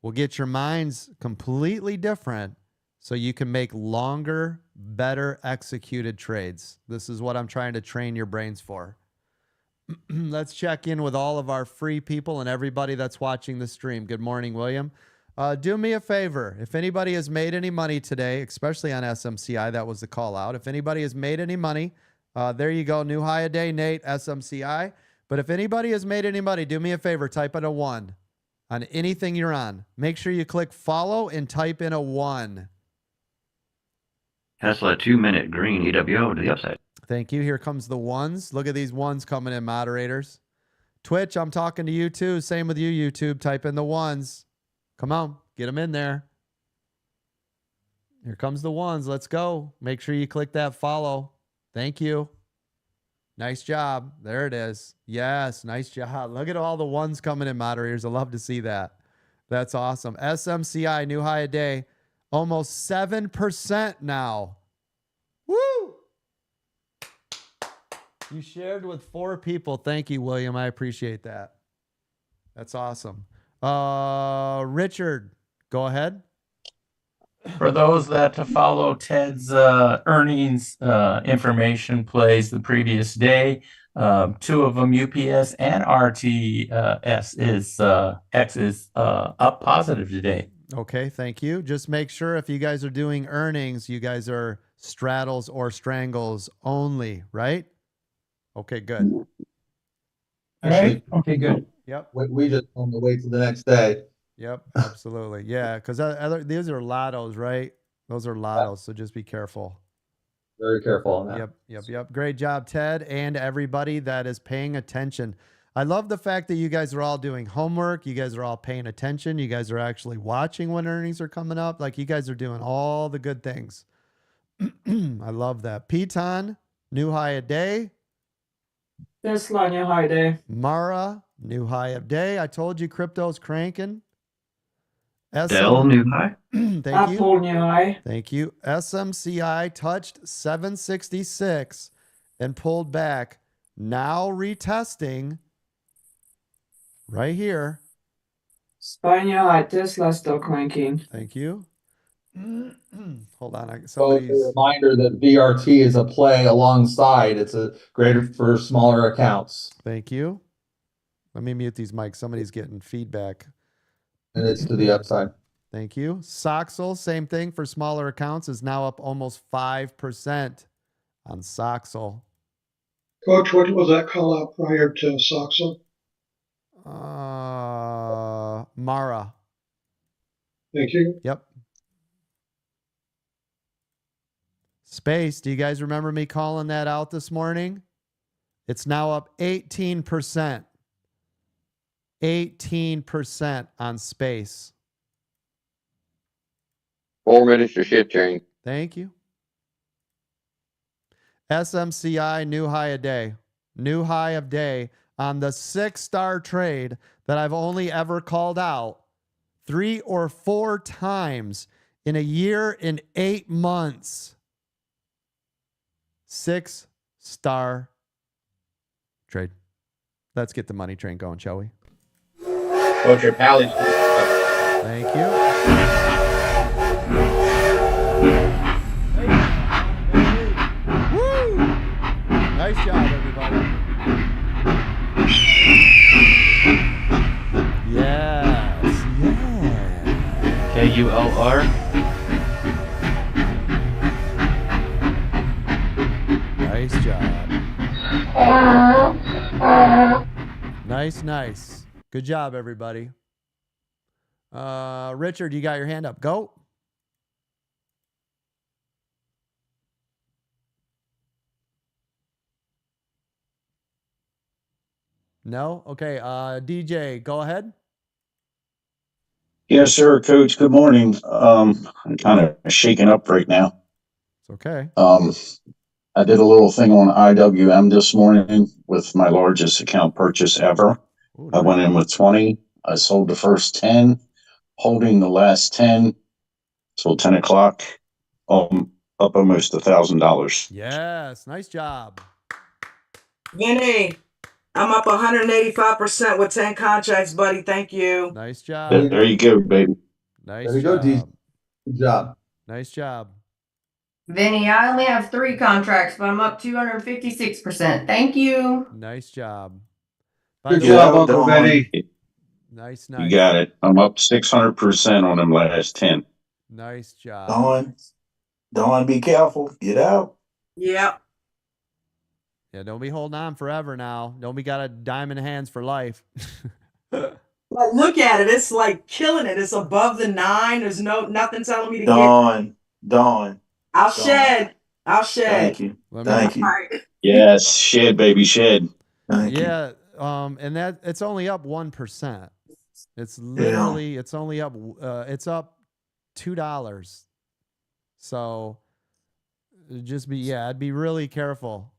S1: will get your minds completely different so you can make longer, better executed trades. This is what I'm trying to train your brains for. Let's check in with all of our free people and everybody that's watching the stream. Good morning, William. Do me a favor. If anybody has made any money today, especially on SMCI, that was the call out. If anybody has made any money, there you go. New high a day, Nate, SMCI. But if anybody has made any money, do me a favor. Type in a 1 on anything you're on. Make sure you click follow and type in a 1.
S15: Tesla 2-minute green EWO to the upside.
S1: Thank you. Here comes the 1s. Look at these 1s coming in, moderators. Twitch, I'm talking to you too. Same with you, YouTube. Type in the 1s. Come on, get them in there. Here comes the 1s. Let's go. Make sure you click that follow. Thank you. Nice job. There it is. Yes, nice job. Look at all the 1s coming in, moderators. I love to see that. That's awesome. SMCI, new high a day. Almost 7% now. Woo! You shared with 4 people. Thank you, William. I appreciate that. That's awesome. Richard, go ahead.
S4: For those that to follow Ted's earnings information plays the previous day, 2 of them, UPS and RTS X is up positive today.
S1: Okay, thank you. Just make sure if you guys are doing earnings, you guys are straddles or strangles only, right? Okay, good.
S4: All right. Okay, good.
S1: Yep.
S11: We just on the way to the next day.
S1: Yep, absolutely. Yeah, because these are lottos, right? Those are lottos, so just be careful.
S19: Very careful on that.
S1: Yep. Great job, Ted, and everybody that is paying attention. I love the fact that you guys are all doing homework. You guys are all paying attention. You guys are actually watching when earnings are coming up. Like, you guys are doing all the good things. I love that. Piton, new high a day.
S12: Tesla, new high day.
S1: Mara, new high of day. I told you crypto's cranking.
S15: Dell, new high.
S1: Thank
S12: Apple,
S1: you.
S12: new high.
S1: Thank you. SMCI touched 766 and pulled back. Now retesting right here.
S12: SPY new high. Tesla still cranking.
S1: Thank you. Hold on.
S11: So it's a reminder that VRT is a play alongside. It's a greater for smaller accounts.
S1: Thank you. Let me mute these mics. Somebody's getting feedback.
S11: And it's to the upside.
S1: Thank you. Soxel, same thing for smaller accounts, is now up almost 5% on Soxel.
S18: Coach, what was that call out prior to Soxel?
S1: Mara.
S18: Thank you.
S1: Yep. Space, do you guys remember me calling that out this morning? It's now up 18%. 18% on Space.
S14: 4 minutes to shit chain.
S1: Thank you. SMCI, new high of day. New high of day on the 6-star trade that I've only ever called out 3 or 4 times in a year and 8 months. 6-star trade. Let's get the money train going, shall we?
S14: Coach, your pally's.
S1: Thank you. Woo! Nice job, everybody. Yes. Yeah.
S19: KULR.
S1: Nice job. Nice. Good job, everybody. Richard, you got your hand up. Go. No? Okay. DJ, go ahead.
S16: Yes, sir, Coach. Good morning. I'm kind of shaken up right now.
S1: It's okay.
S16: I did a little thing on IWM this morning with my largest account purchase ever.
S1: Ooh,
S16: I went in with 20. I sold the first 10, holding the last 10 till 10 o'clock. Up almost $1,000.
S1: Yes. Nice job.
S17: Vinny, I'm up 185% with 10 contracts, buddy. Thank you.
S1: Nice job.
S16: There you go, baby.
S1: Nice
S11: There you
S1: job.
S11: go, D. Good job.
S1: Nice job.
S21: Vinny, I only have 3 contracts, but I'm up 256%. Thank you.
S1: Nice job.
S18: Good job, Uncle Benny.
S1: Nice.
S16: You got it. I'm up 600% on them last 10.
S1: Nice job.
S20: Dawn, be careful. Get out.
S17: Yep.
S1: Yeah, don't be holding on forever now. Don't be got a diamond hands for life.
S17: Like, look at it. It's like killing it. It's above the 9. There's nothing telling me to
S20: Dawn.
S17: I'll shed.
S20: Thank you. Thank you.
S17: All right.
S16: Yes, shed, baby, shed.
S20: Thank you.
S1: Yeah, and that it's only up 1%. It's literally it's only up it's up $2. So just I'd be really careful.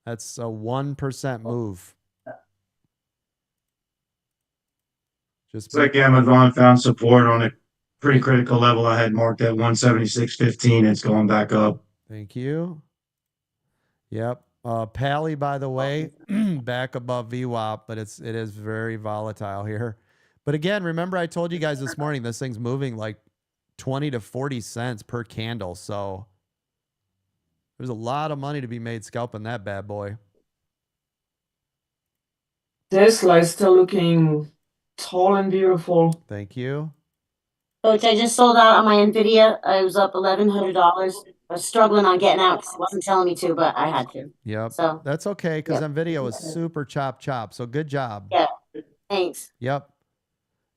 S1: That's a 1% move.
S16: It's like Amazon found support on a pretty critical level. I had marked at 176.15. It's going back up.
S1: Thank you. Yep. Pally, by the way, back above VWAP, but it is very volatile here. But again, remember I told you guys this morning, this thing's moving like 20 to 40 cents per candle. So there's a lot of money to be made scalping that bad boy.
S12: Tesla is still looking tall and beautiful.
S1: Thank you.
S9: Coach, I just sold out on my NVIDIA. I was up $1,100. I was struggling on getting out because it wasn't telling me to, but I had to.
S1: Yep.
S9: So
S1: that's okay because NVIDIA was super chop. So good job.
S9: yeah, thanks.
S1: Yep.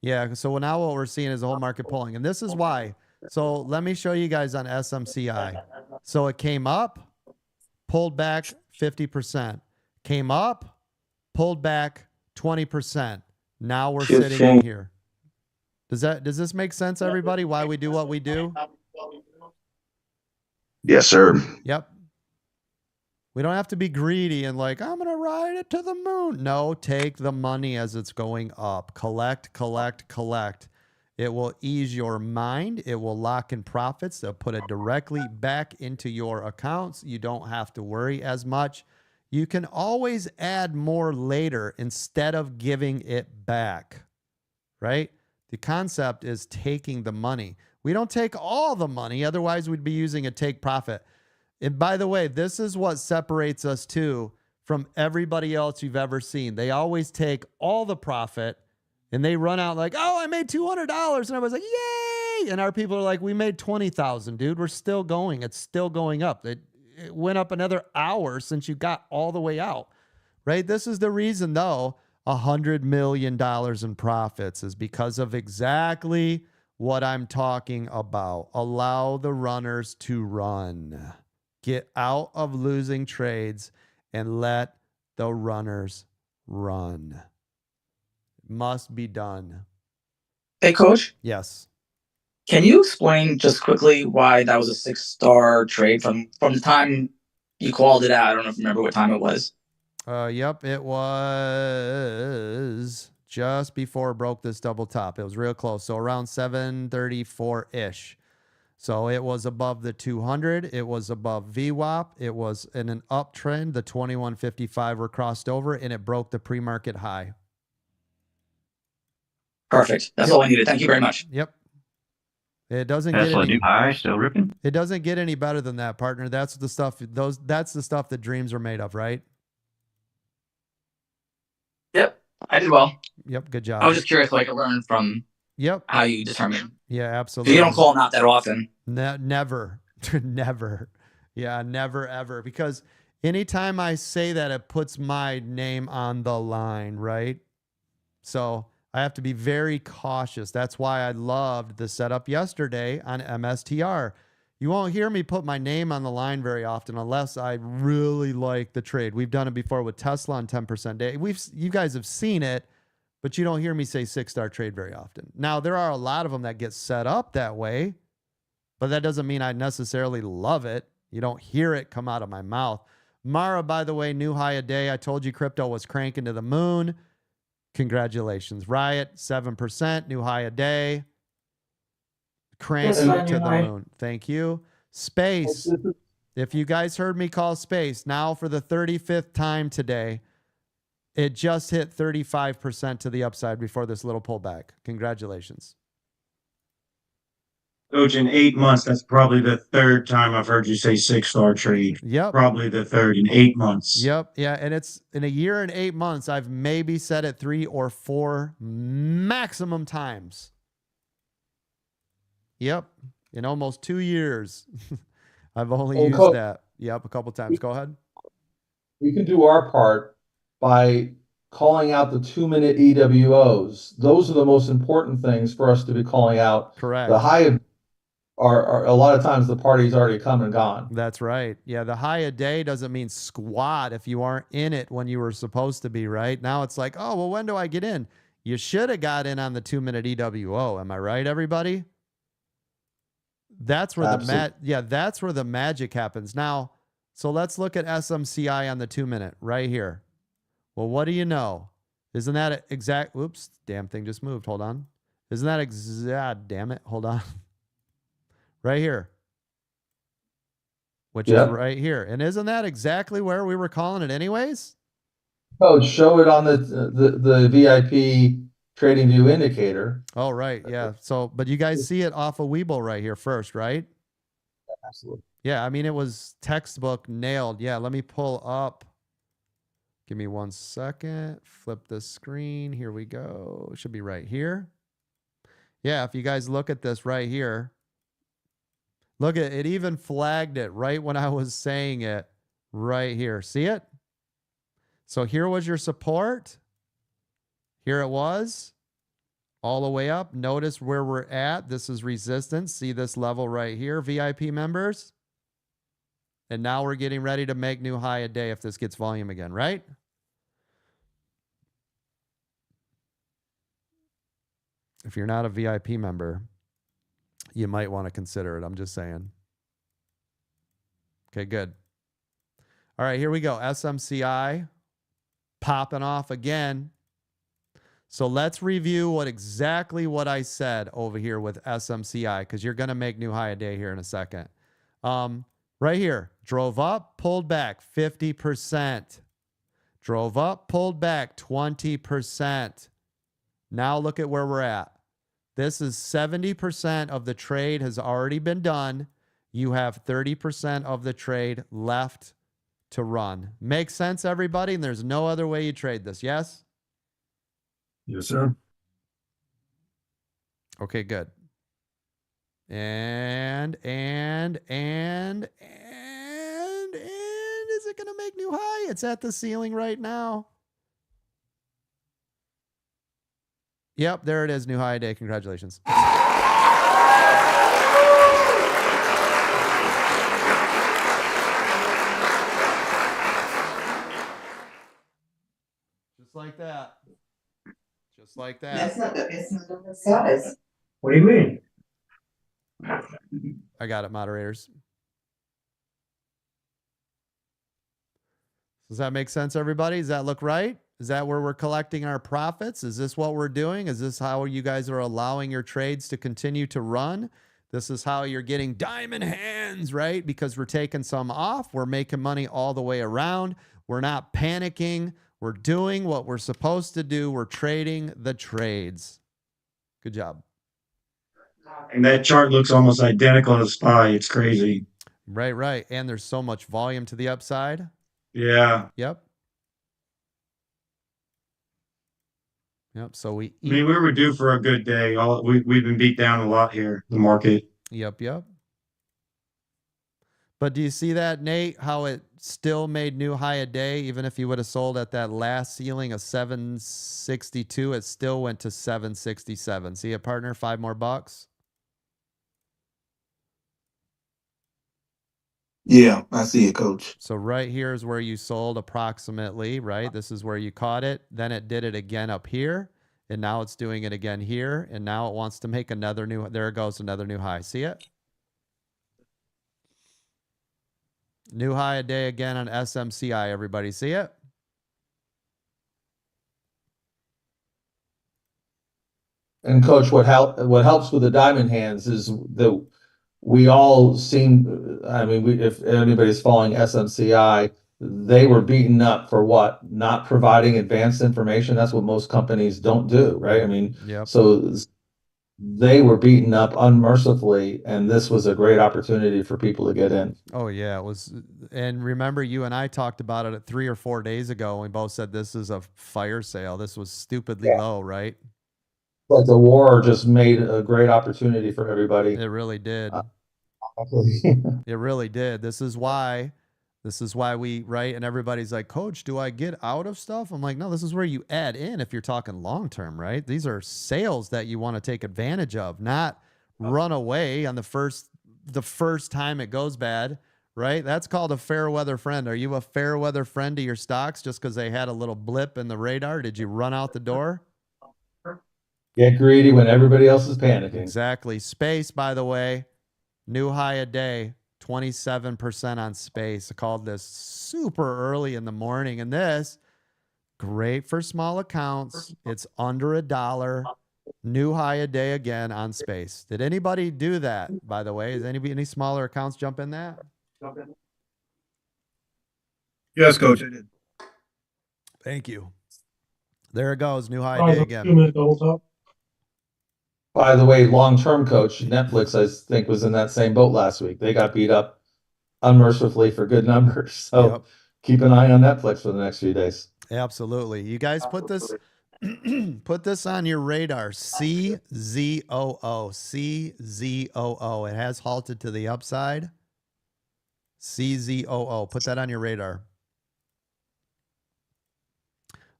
S1: Yeah. So now what we're seeing is the whole market pulling. And this is why. So let me show you guys on SMCI. So it came up, pulled back 50%. Came up, pulled back 20%. Now we're sitting in here. Does this make sense, everybody? Why we do what we do?
S16: Yes, sir.
S1: Yep. We don't have to be greedy and like, I'm going to ride it to the moon. No, take the money as it's going up. Collect. It will ease your mind. It will lock in profits. They'll put it directly back into your accounts. You don't have to worry as much. You can always add more later instead of giving it back, right? The concept is taking the money. We don't take all the money. Otherwise, we'd be using a take profit. And by the way, this is what separates us too from everybody else you've ever seen. They always take all the profit and they run out like, oh, I made $200. And I was like, yay. And our people are like, we made 20,000, dude. We're still going. It's still going up. It went up another hour since you got all the way out, right? This is the reason, though, $100 million in profits is because of exactly what I'm talking about. Allow the runners to run. Get out of losing trades and let the runners run. Must be done.
S5: Hey, Coach.
S1: Yes.
S5: Can you explain just quickly why that was a 6-star trade from the time you called it out? I don't know if you remember what time it was.
S1: Yep, it was just before it broke this double top. It was real close. So around 734-ish. So it was above the 200. It was above VWAP. It was in an uptrend. The 2155 were crossed over, and it broke the pre-market high.
S5: Perfect. That's all I needed. Thank you very much.
S1: Yep. It doesn't
S22: Tesla
S1: get any
S22: new high, still ripping.
S1: It doesn't get any better than that, partner. That's the stuff. That's the stuff that dreams are made of, right?
S5: Yep, I did well.
S1: Yep, good job.
S5: I was just curious, like, I learned from how you determine.
S1: Yeah, absolutely.
S5: You don't call them out that often.
S1: Never, never. Yeah, never, ever. Because anytime I say that, it puts my name on the line, right? So I have to be very cautious. That's why I loved the setup yesterday on MSTR. You won't hear me put my name on the line very often unless I really like the trade. We've done it before with Tesla on 10% day. You guys have seen it, but you don't hear me say 6-star trade very often. Now, there are a lot of them that get set up that way, but that doesn't mean I necessarily love it. You don't hear it come out of my mouth. Mara, by the way, new high a day. I told you crypto was cranking to the moon. Congratulations. Riot, 7%, new high a day. Cranking to the moon. Thank you. Space. If you guys heard me call space, now for the 35th time today, it just hit 35% to the upside before this little pullback. Congratulations.
S6: Coach, in 8 months, that's probably the third time I've heard you say 6-star trade.
S1: Yep.
S6: Probably the third in 8 months.
S1: Yep. Yeah. And it's in a year and 8 months, I've maybe said it 3 or 4 maximum times. Yep. In almost 2 years, I've only used
S3: Coach,
S1: that. Yep. A couple times. Go ahead.
S3: We can do our part by calling out the 2-minute EWOs. Those are the most important things for us to be calling out.
S1: Correct.
S3: The high are a lot of times the party's already come and gone.
S1: That's right. Yeah, the high a day doesn't mean squat if you aren't in it when you were supposed to be, right? Now it's like, oh, well, when do I get in? You should have got in on the 2-minute EWO. Am I right, everybody? That's where that's where the magic happens. Now, so let's look at SMCI on the 2-minute right here. Well, what do you know? Isn't that exact? Whoops, damn thing just moved. Hold on. Isn't that exact? Damn it. Hold on. Right here, which is right here. And isn't that exactly where we were calling it anyways?
S3: Coach, show it on the VIP trading view indicator.
S1: Oh, right. Yeah. So, but you guys see it off of Webull right here first, right?
S3: Absolutely.
S1: Yeah. I mean, it was textbook nailed. Yeah. Let me pull up. Give me 1 second. Flip the screen. Here we go. It should be right here. Yeah. If you guys look at this right here, look at it, even flagged it right when I was saying it right here. See it? So here was your support. Here it was all the way up. Notice where we're at. This is resistance. See this level right here, VIP members. And now we're getting ready to make new high a day if this gets volume again, right? If you're not a VIP member, you might want to consider it. I'm just saying. Okay, good. All right, here we go. SMCI popping off again. So let's review exactly what I said over here with SMCI, because you're going to make new high a day here in a second. Right here, drove up, pulled back 50%. Drove up, pulled back 20%. Now look at where we're at. This is 70% of the trade has already been done. You have 30% of the trade left to run. Makes sense, everybody? And there's no other way you trade this, yes?
S6: Yes, sir.
S1: Okay, good. And is it going to make new high? It's at the ceiling right now. Yep, there it is. New high day. Congratulations. Just like that. Just like that.
S21: It's not the size.
S13: What do you mean?
S1: I got it, moderators. Does that make sense, everybody? Does that look right? Is that where we're collecting our profits? Is this what we're doing? Is this how you guys are allowing your trades to continue to run? This is how you're getting diamond hands, right? Because we're taking some off. We're making money all the way around. We're not panicking. We're doing what we're supposed to do. We're trading the trades. Good job.
S6: And that chart looks almost identical to SPY. It's crazy.
S1: Right, right. And there's so much volume to the upside.
S6: Yeah.
S1: Yep. Yep. So we
S6: I mean, we were due for a good day. We've been beat down a lot here, the market.
S1: Yep, yep. But do you see that, Nate, how it still made new high a day? Even if you would have sold at that last ceiling of 762, it still went to 767. See it, partner? $5 more bucks.
S20: Yeah, I see it, coach.
S1: So right here is where you sold approximately, right? This is where you caught it. Then it did it again up here. And now it's doing it again here. And now it wants to make another new, there it goes, another new high. See it? New high a day again on SMCI. Everybody see it?
S3: And coach, what helps with the diamond hands is that we all seem, I mean, if anybody's following SMCI, they were beaten up for what? Not providing advanced information. That's what most companies don't do, right? I mean,
S1: Yep.
S3: So they were beaten up unmercifully, and this was a great opportunity for people to get in.
S1: Oh yeah, it was. And remember, you and I talked about it 3 or 4 days ago. And we both said this is a fire sale. This was stupidly low, right?
S3: But the war just made a great opportunity for everybody.
S1: It really did.
S3: Exactly.
S1: It really did. This is why we, right? And everybody's like, Coach, do I get out of stuff? I'm like, no, this is where you add in if you're talking long-term, right? These are sales that you want to take advantage of, not run away on the first time it goes bad, right? That's called a fair weather friend. Are you a fair weather friend to your stocks just because they had a little blip in the radar? Did you run out the door?
S3: Get greedy when everybody else is panicking.
S1: Exactly. Space, by the way, new high a day, 27% on space. I called this super early in the morning. And this, great for small accounts. It's under $1. New high a day again on space. Did anybody do that, by the way? Is any smaller accounts jump in that?
S6: Yes, coach, I did.
S1: Thank you. There it goes. New high a day again.
S3: By the way, long-term coach, Netflix, I think, was in that same boat last week. They got beat up unmercifully for good numbers. So keep an eye on Netflix for the next few days.
S1: Absolutely. You guys put this put this on your radar. CZOO. CZOO. It has halted to the upside. CZOO. Put that on your radar.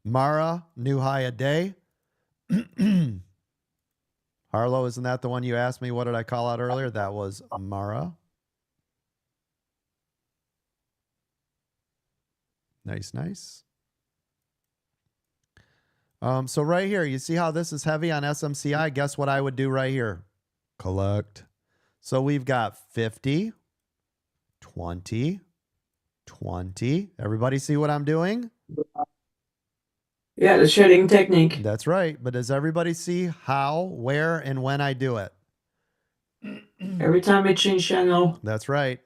S1: Mara, new high a day. Harlow, isn't that the one you asked me? What did I call out earlier? That was Mara. Nice, nice. So right here, you see how this is heavy on SMCI? Guess what I would do right here? Collect. So we've got 50, 20, 20. Everybody see what I'm doing?
S12: Yeah, the shedding technique.
S1: That's right. But does everybody see how, where, and when I do it?
S12: Every time I change channel.
S1: That's right.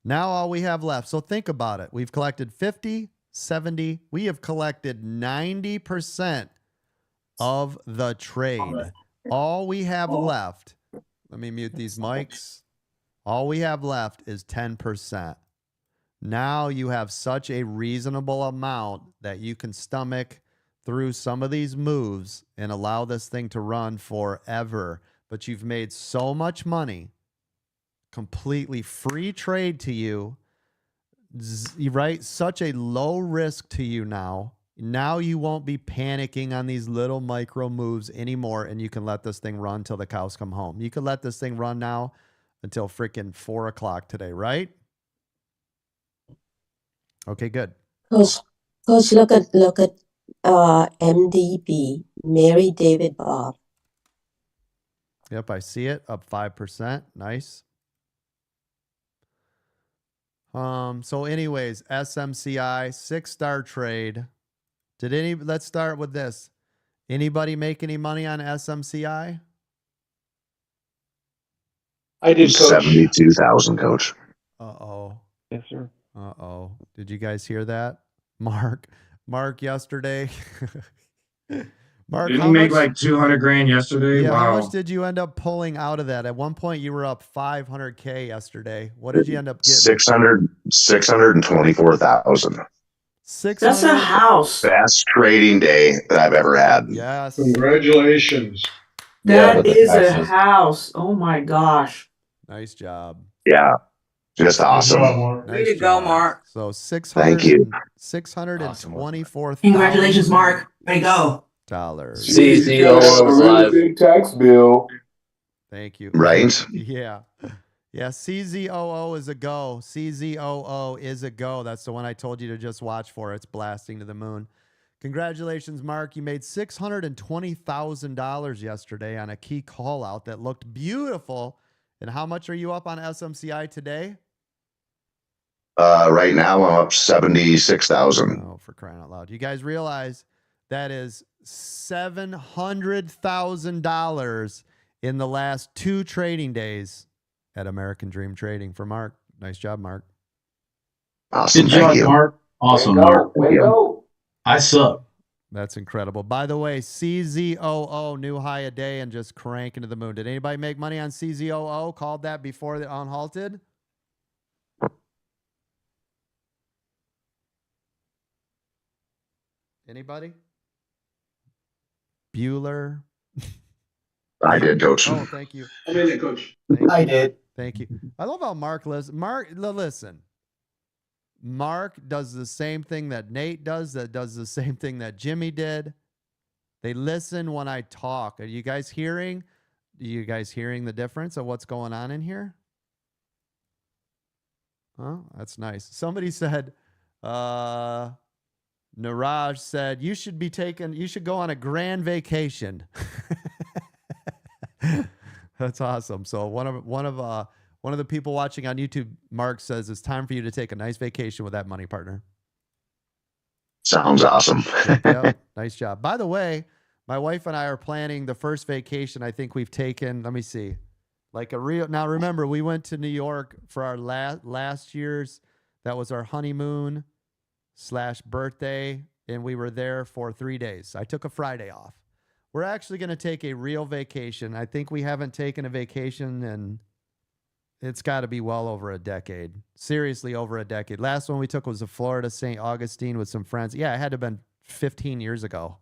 S1: Now all we have left. So think about it. We've collected 50, 70. We have collected 90% of the trade. All we have left, let me mute these mics. All we have left is 10%. Now you have such a reasonable amount that you can stomach through some of these moves and allow this thing to run forever. but you've made so much money, completely free trade to you, right? Such a low risk to you now. Now you won't be panicking on these little micro moves anymore, and you can let this thing run till the cows come home. You could let this thing run now until freaking 4 o'clock today, right? Okay, good.
S8: Coach, look at MDB, Mary David Bob.
S1: Yep, I see it, up 5%. Nice. So anyways, SMCI, 6-star trade. Let's start with this. Anybody make any money on SMCI?
S18: I did, Coach.
S22: 72,000, Coach.
S1: Uh-oh.
S18: Yes, sir.
S1: Uh-oh. Did you guys hear that? Mark yesterday. Mark,
S6: Didn't
S1: how
S6: he make
S1: much,
S6: like 200 grand yesterday?
S1: yeah,
S6: Wow.
S1: how much did you end up pulling out of that? At one point you were up 500K yesterday. What did you end up getting?
S22: 624,000.
S1: 600.
S12: That's a house.
S22: Best trading day that I've ever had.
S1: Yes.
S18: Congratulations.
S12: That
S22: Yeah,
S12: is a
S22: excellent.
S12: house. Oh my gosh.
S1: Nice job.
S22: Yeah, just awesome.
S17: Way to go, Mark.
S1: So 600.
S22: Thank you.
S1: $624,000.
S17: Congratulations, Mark. Way to go.
S14: CZOO is live.
S22: Big tax bill.
S1: Thank you.
S22: Right?
S1: Yeah. Yeah, CZOO is a go. CZOO is a go. That's the one I told you to just watch for. It's blasting to the moon. Congratulations, Mark. You made $620,000 yesterday on a key call out that looked beautiful. And how much are you up on SMCI today?
S22: Right now I'm up 76,000.
S1: Oh, for crying out loud. You guys realize that is $700,000 in the last 2 trading days at American Dream Trading for Mark. Nice job, Mark.
S22: Awesome.
S23: Good job, Mark. Awesome, Mark. I suck.
S1: That's incredible. By the way, CZOO, new high a day and just cranking to the moon. Did anybody make money on CZOO? Called that before the unhalted? Anybody? Bueller?
S22: I did, Coach.
S1: Oh, thank you.
S18: I made it, Coach.
S22: I did.
S1: Thank you. I love how Mark listen. Mark does the same thing that Nate does, that does the same thing that Jimmy did. They listen when I talk. Are you guys hearing? Are you guys hearing the difference of what's going on in here? Oh, that's nice. Somebody said, Niraj said, you should go on a grand vacation. That's awesome. So one of the people watching on YouTube, Mark, says it's time for you to take a nice vacation with that money partner.
S22: Sounds awesome.
S1: Yep. Nice job. By the way, my wife and I are planning the first vacation I think we've taken. Let me see. Like a real. Now remember, we went to New York for our last year's. That was our honeymoon / birthday, and we were there for 3 days. I took a Friday off. We're actually going to take a real vacation. I think we haven't taken a vacation and it's got to be well over a decade. Seriously, over a decade. Last one we took was to Florida, St. Augustine with some friends. Yeah, it had to have been 15 years ago.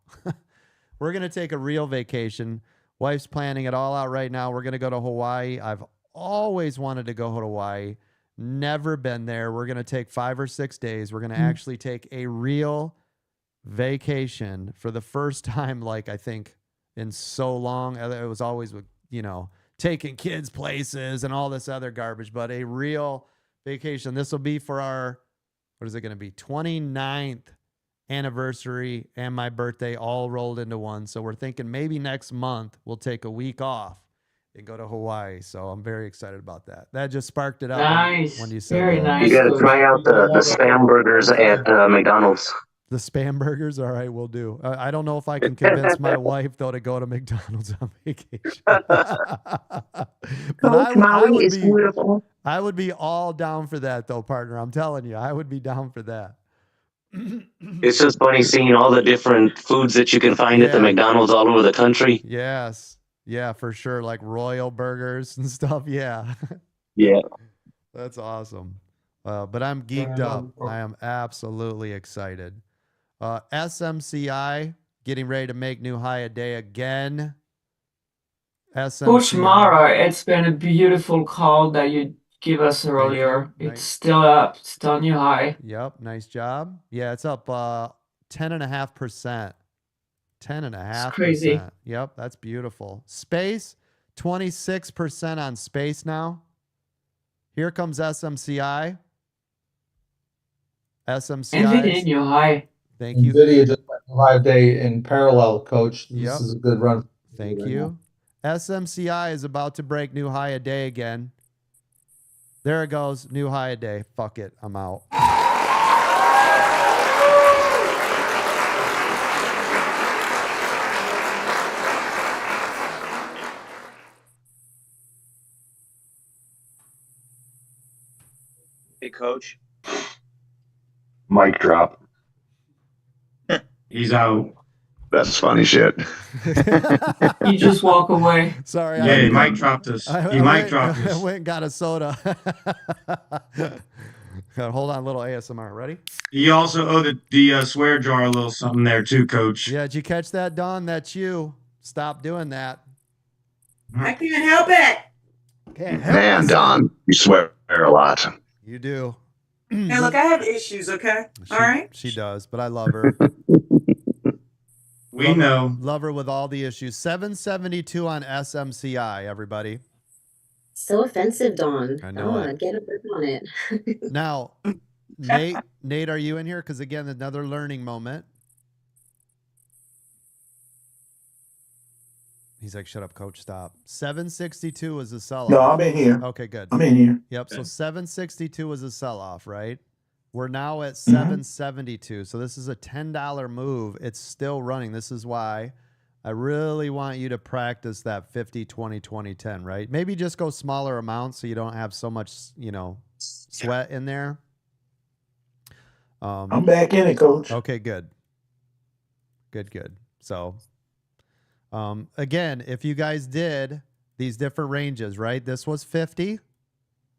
S1: We're going to take a real vacation. Wife's planning it all out right now. We're going to go to Hawaii. I've always wanted to go to Hawaii. Never been there. We're going to take 5 or 6 days. We're going to actually take a real vacation for the first time, like I think in so long. It was always with, taking kids places and all this other garbage, but a real vacation. This will be for our, what is it going to be? 29th anniversary and my birthday all rolled into one. So we're thinking maybe next month we'll take a week off and go to Hawaii. So I'm very excited about that. That just sparked it up.
S12: Nice.
S1: When you said
S12: Very
S1: that.
S12: nice.
S22: You got to try out the spam burgers at McDonald's.
S1: The spam burgers? All right, we'll do. I don't know if I can convince my wife, though, to go to McDonald's on vacation. But
S22: Maui is beautiful.
S1: I would be all down for that, though, partner. I'm telling you, I would be down for that.
S22: It's just funny seeing all the different foods that you can find at the McDonald's all over the country.
S1: Yes. Yeah, for sure. Like Royal Burgers and stuff. Yeah.
S22: Yeah.
S1: That's awesome. But I'm geeked up. I am absolutely excited. SMCI getting ready to make new high a day again. SMCI.
S12: Coach Mara, it's been a beautiful call that you give us earlier.
S1: you.
S12: It's still up, still new high.
S1: Yep, nice job. Yeah, it's up 10.5%. 10.5%.
S12: Crazy.
S1: Yep, that's beautiful. Space, 26% on space now. Here comes SMCI.
S12: NVIDIA new high.
S1: Thank you.
S3: NVIDIA just went 5-day in parallel, Coach. This
S1: Yep.
S3: is a good run.
S1: Thank
S3: right
S1: you. SMCI is about to break new high a day again. There it goes. New high a day. Fuck it. I'm out.
S22: Hey, Coach.
S23: Mic drop.
S6: He's out.
S23: That's funny shit.
S12: You just walk away.
S1: Sorry.
S6: Yeah, he mic dropped us. He mic dropped
S1: I
S6: us.
S1: went and got a soda. Hold on, a little ASMR. Ready?
S6: You also owe the swear jar a little something there too, Coach.
S1: Yeah, did you catch that, Don? That's you. Stop doing that.
S17: I can't help it.
S1: Can't help
S23: Man,
S1: myself.
S23: Don, you swear a lot.
S1: You do.
S17: Hey, look, I have issues, okay? All right?
S1: She does, but I love her.
S6: We know.
S1: Love her with all the issues. 772 on SMCI, everybody.
S9: So offensive, Dawn.
S1: I know
S9: Come on,
S1: it.
S9: get a grip on it.
S1: Now, Nate, are you in here? Because again, another learning moment. He's like, shut up, Coach, stop. 762 was a sell-off.
S20: No, I'm in here.
S1: Okay, good.
S20: I'm in here.
S1: Yep, so 762 was a sell-off, right? We're now at
S20: Mm-hmm.
S1: 772. So this is a $10 move. It's still running. This is why I really want you to practice that 50, 20, 20, 10, right? Maybe just go smaller amounts so you don't have so much, sweat in there.
S20: I'm back in it, Coach.
S1: Okay, good. Good. So, again, if you guys did these different ranges, right? This was 50.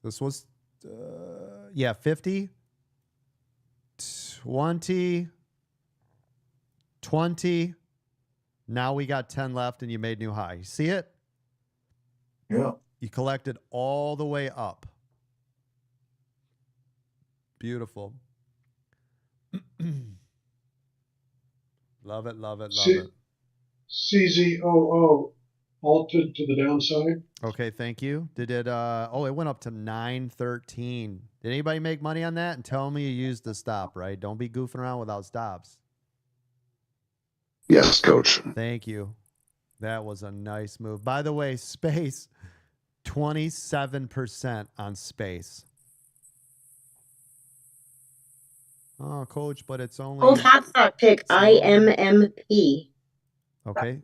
S1: This was, 50. 20. Now we got 10 left and you made new high. You see it?
S20: Yeah.
S1: You collected all the way up. Beautiful. Love it.
S18: CZOO halted to the downside.
S1: Okay, thank you. Did it it went up to 913. Did anybody make money on that? And tell me you used the stop, right? Don't be goofing around without stops.
S23: Yes, Coach.
S1: Thank you. That was a nice move. By the way, space, 27% on space. Oh, Coach, but it's only...
S9: Old hot stock pick, IMMP.
S1: Okay.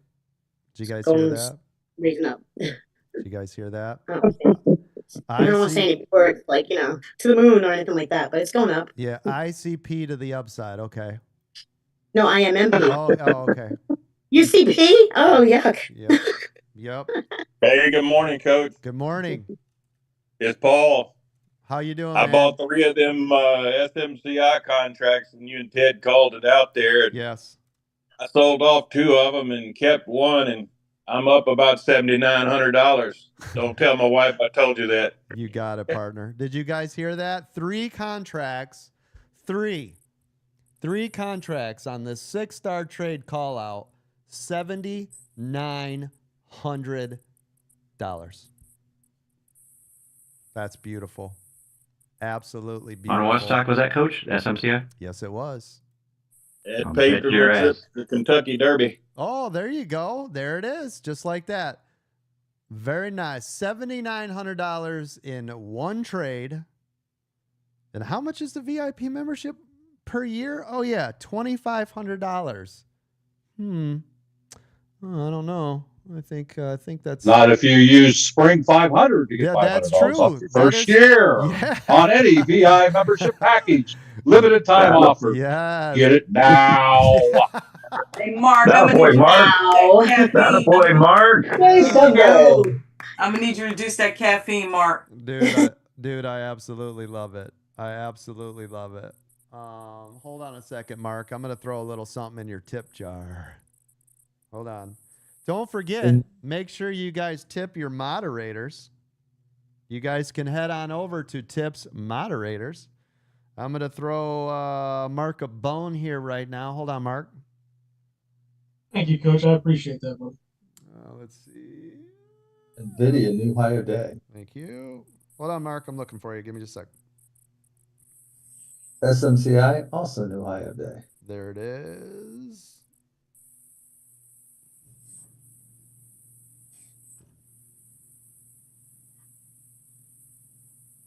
S1: Did you guys hear that?
S9: Raising up.
S1: Did you guys hear that?
S9: I don't want to say any words like, to the moon or anything like that, but it's going up.
S1: Yeah, ICP to the upside. Okay.
S9: No, IMMP.
S1: Oh, okay.
S9: UCP? Oh, yuck.
S1: Yep.
S2: Hey, good morning, Coach.
S1: Good morning.
S2: It's Paul.
S1: How you doing,
S2: I
S1: man?
S2: bought 3 of them SMCI contracts, and you and Ted called it out there.
S1: Yes.
S2: I sold off 2 of them and kept one, and I'm up about $7,900. Don't tell my wife I told you that.
S1: You got it, partner. Did you guys hear that? 3 contracts. 3 contracts on this 6-star trade call out. $7,900. That's beautiful. Absolutely beautiful.
S14: On what stock was that, Coach? SMCI?
S1: Yes, it was.
S2: It paid for my trip to the Kentucky Derby.
S1: Oh, there you go. There it is. Just like that. Very nice. $7,900 in one trade. And how much is the VIP membership per year? Oh, yeah. $2,500. I don't know. I think that's
S7: not if you use Spring 500 to get $500 off your first year on any VI membership package. Limited time offer.
S1: Yeah,
S7: get it now.
S17: Hey, Mark.
S7: That boy, Mark.
S17: That
S7: boy, Mark.
S17: I'm gonna need you to reduce that caffeine, Mark.
S1: Dude, I absolutely love it. Hold on a second, Mark. I'm gonna throw a little something in your tip jar. Hold on. Don't forget, make sure you guys tip your moderators. You guys can head on over to Tips Moderators. I'm going to throw Mark a bone here right now. Hold on, Mark.
S4: Thank you, Coach. I appreciate that, bro.
S1: Let's see.
S3: NVIDIA, new high of day.
S1: Thank you. Hold on, Mark. I'm looking for you. Give me just a sec.
S3: SMCI, also new high of day.
S1: There it is.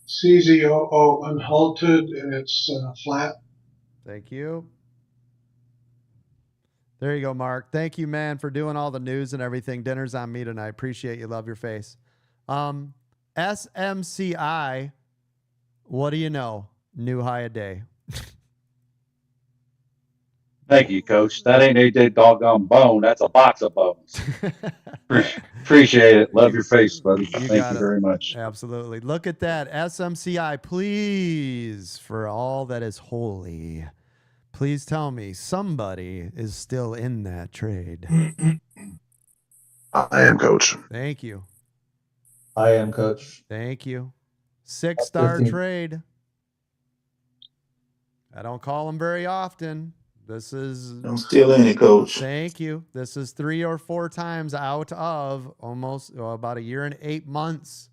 S18: CZOO unhalted, and it's flat.
S1: Thank you. There you go, Mark. Thank you, man, for doing all the news and everything. Dinner's on me tonight. Appreciate you. Love your face. SMCI, what do you know? New high a day.
S7: Thank you, Coach. That ain't a dead doggone bone. That's a box of bones. Appreciate it. Love your face, buddy. Thank you very much.
S1: Absolutely. Look at that. SMCI, please, for all that is holy, please tell me somebody is still in that trade.
S10: I am, Coach.
S1: Thank you.
S3: I am, Coach.
S1: Thank you. 6-star trade. I don't call them very often. This is...
S20: I'm still in it, Coach.
S1: Thank you. This is 3 or 4 times out of almost about a year and 8 months.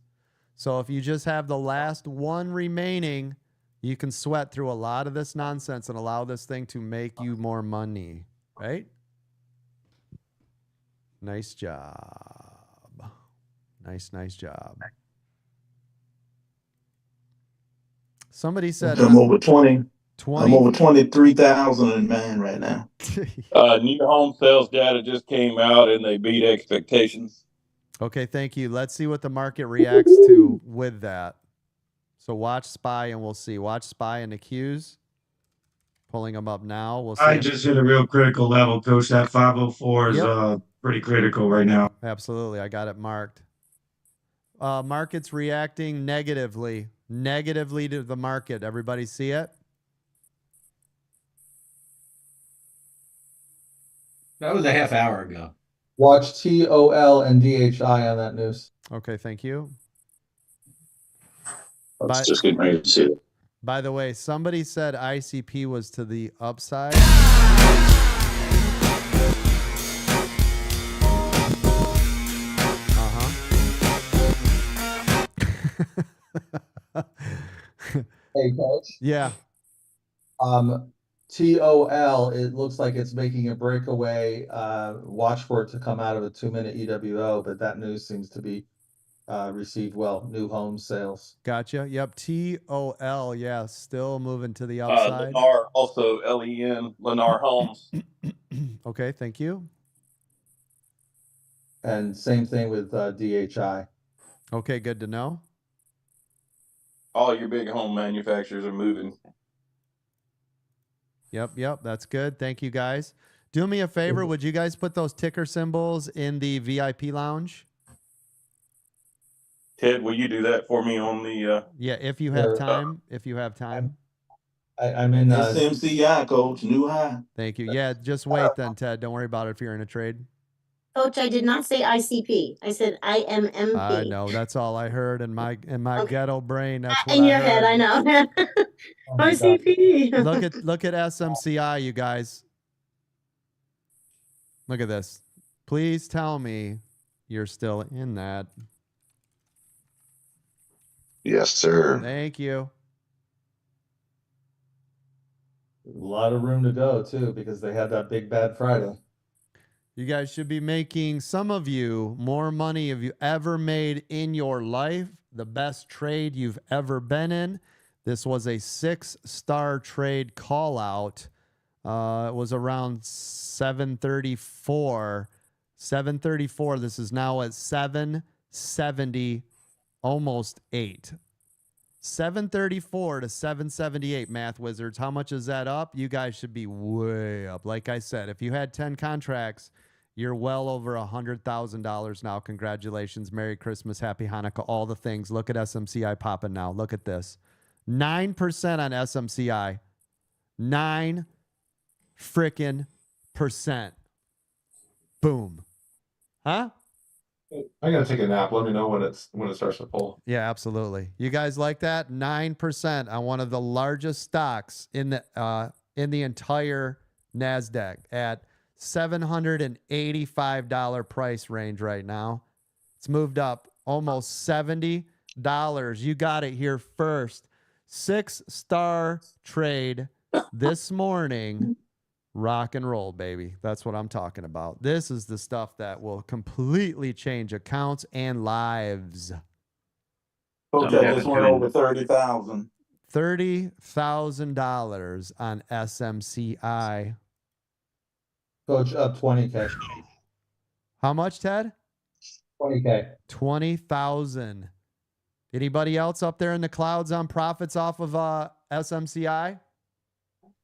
S1: So if you just have the last one remaining, you can sweat through a lot of this nonsense and allow this thing to make you more money, right? Nice job. Nice job. Somebody said...
S20: I'm over 20.
S1: 20?
S20: I'm over 23,000 in man right now.
S2: New home sales data just came out and they beat expectations.
S1: Okay, thank you. Let's see what the market reacts to with that. So watch SPY and we'll see. Watch SPY and the Qs. Pulling them up now. We'll see.
S6: I just hit a real critical level, Coach. That 504 is pretty critical right now.
S1: Absolutely. I got it marked. Market's reacting negatively. Negatively to the market. Everybody see it?
S14: That was a half hour ago.
S3: Watch TOL and DHI on that news.
S1: Okay, thank you.
S16: Let's just get ready to see it.
S1: By the way, somebody said ICP was to the upside.
S3: Hey, Coach.
S1: Yeah.
S3: TOL, it looks like it's making a breakaway. Watch for it to come out of a 2-minute EWO, but that news seems to be received well. New home sales.
S1: Gotcha. Yep. TOL. Yeah. Still moving to the upside.
S2: Lennar, also LEN, Lennar Homes.
S1: Okay. Thank you.
S3: And same thing with DHI.
S1: Okay. Good to know.
S2: All your big home manufacturers are moving.
S1: Yep. That's good. Thank you, guys. Do me a favor. Would you guys put those ticker symbols in the VIP lounge?
S2: Ted, will you do that for me on the...
S1: Yeah, if you have time. If you have time.
S3: I'm in...
S20: SMCI, Coach. New high.
S1: Thank you. Yeah, just wait then, Ted. Don't worry about it if you're in a trade.
S9: Coach, I did not say ICP. I said IMMP.
S1: I know. That's all I heard in my ghetto brain. That's what
S9: in
S1: I
S9: your
S1: heard.
S9: head, I know. ICP.
S1: Look at SMCI, you guys. Look at this. Please tell me you're still in that.
S10: Yes, sir.
S1: Thank you.
S3: A lot of room to go, too, because they had that big bad Friday.
S1: You guys should be making, some of you, more money have you ever made in your life. The best trade you've ever been in. This was a 6-star trade call out. It was around 734. 734. This is now at 770, almost 8. 734 to 778, Math Wizards. How much is that up? You guys should be way up. Like I said, if you had 10 contracts, you're well over $100,000 now. Congratulations. Merry Christmas. Happy Hanukkah. All the things. Look at SMCI popping now. Look at this. 9% on SMCI. 9 frickin' %. Boom. Huh?
S3: I gotta take a nap. Let me know when it starts to pull.
S1: Yeah, absolutely. You guys like that? 9% on one of the largest stocks in the entire NASDAQ at $785 price range right now. It's moved up almost $70. You got it here first. 6-star trade this morning. Rock and roll, baby. That's what I'm talking about. This is the stuff that will completely change accounts and lives.
S20: Coach, I just went over 30,000.
S1: $30,000 on SMCI.
S3: Coach, up 20K.
S1: How much, Ted?
S3: 20K.
S1: 20,000. Anybody else up there in the clouds on profits off of SMCI?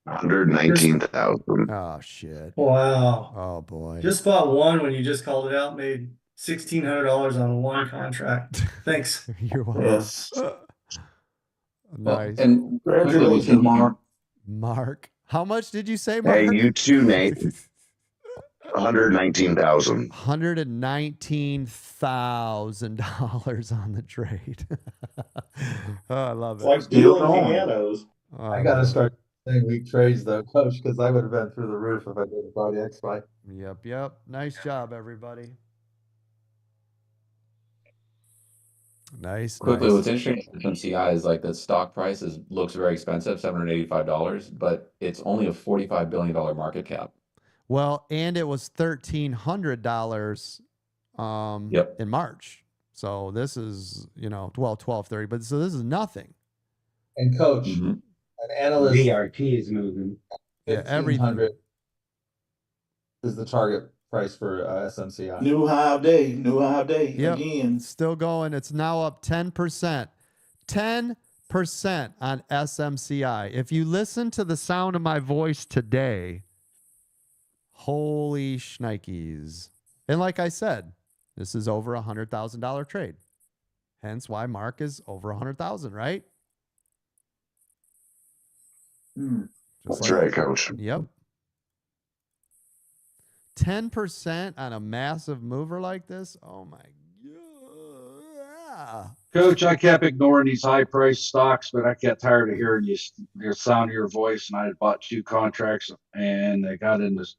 S10: 119,000.
S1: Oh shit.
S12: Wow.
S1: Oh boy.
S12: Just bought one when you just called it out, made $1,600 on one contract. Thanks.
S1: You're welcome.
S20: Yes.
S1: Nice.
S3: And congratulations, Mark.
S1: Mark. How much did you say, Mark?
S10: Hey, you too, Nate. 119,000.
S1: $119,000 on the trade. Oh, I love it.
S20: It's like stealing pianos.
S1: Oh,
S3: I gotta start saying week trades though, Coach, because I would have been through the roof if I did a Friday X buy.
S1: Yep. Nice job, everybody. Nice.
S11: Quickly,
S1: nice.
S11: what's interesting with MCI is like the stock price looks very expensive, $785, but it's only a $45 billion market cap.
S1: Well, and it was $1,300 in March. So this is, 1230, but so this is nothing.
S3: And Coach, an analyst
S14: VRT is moving.
S1: Yeah, everything
S3: 1,500 is the target price for SMCI.
S20: New high day
S1: Yep.
S20: again.
S1: Still going. It's now up 10%. 10% on SMCI. If you listen to the sound of my voice today, holy shnikes. And like I said, this is over $100,000 trade. Hence why Mark is over 100,000, right?
S10: That's right, Coach.
S1: Yep. 10% on a massive mover like this? Oh my God.
S7: Coach, I kept ignoring these high priced stocks, but I got tired of hearing your sound of your voice. And I had bought 2 contracts and they got in this,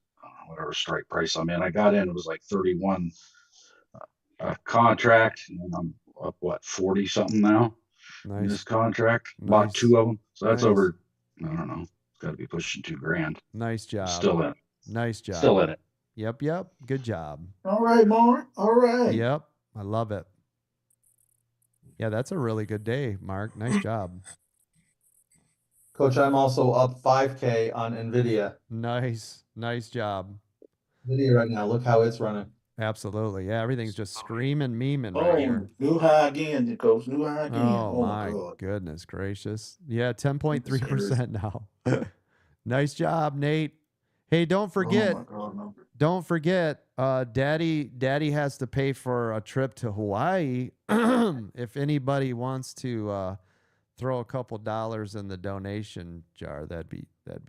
S7: whatever strike price I'm in. I got in, it was like 31 a contract. And I'm up, 40 something now in this contract. Bought 2 of them. So that's over, I don't know, it's got to be pushing $2,000.
S1: Nice job.
S7: Still in it.
S1: Nice job.
S7: Still in it.
S1: Yep. Good job.
S20: All right, Mark. All right.
S1: Yep. I love it. Yeah, that's a really good day, Mark. Nice job.
S3: Coach, I'm also up 5K on NVIDIA.
S1: Nice job.
S3: NVIDIA right now, look how it's running.
S1: Absolutely. Yeah, everything's just screaming, memeing right here.
S20: New high again, Coach. New high again.
S1: Oh
S20: my
S1: my
S20: God.
S1: goodness gracious. Yeah, 10.3% now. Nice job, Nate. Hey, don't forget.
S20: Oh my God, no.
S1: Don't forget, Daddy has to pay for a trip to Hawaii. If anybody wants to throw a couple dollars in the donation jar, that'd be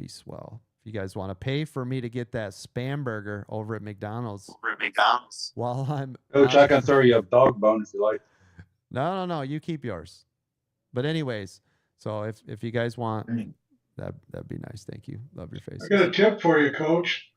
S1: swell. If you guys want to pay for me to get that spam burger over at McDonald's. While I'm
S7: Coach, I can throw you a dog bone if you like.
S1: No, you keep yours. But anyways, so if you guys want, that'd be nice. Thank you. Love your faces.
S18: I got a tip for you, Coach.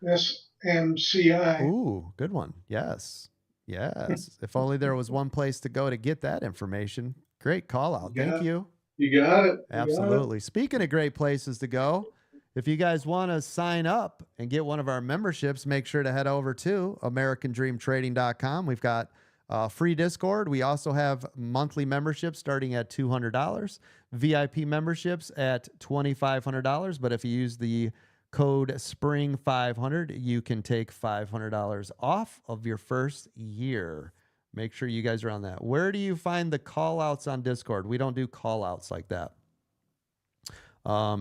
S18: SMCI.
S1: Ooh, good one. Yes. If only there was one place to go to get that information. Great call out. Thank you.
S18: You got it.
S1: Absolutely. Speaking of great places to go, if you guys want to sign up and get one of our memberships, make sure to head over to AmericanDreamTrading.com. We've got free Discord. We also have monthly memberships starting at $200, VIP memberships at $2,500. But if you use the code SPRING500, you can take $500 off of your first year. Make sure you guys are on that. Where do you find the call outs on Discord? We don't do call outs like that.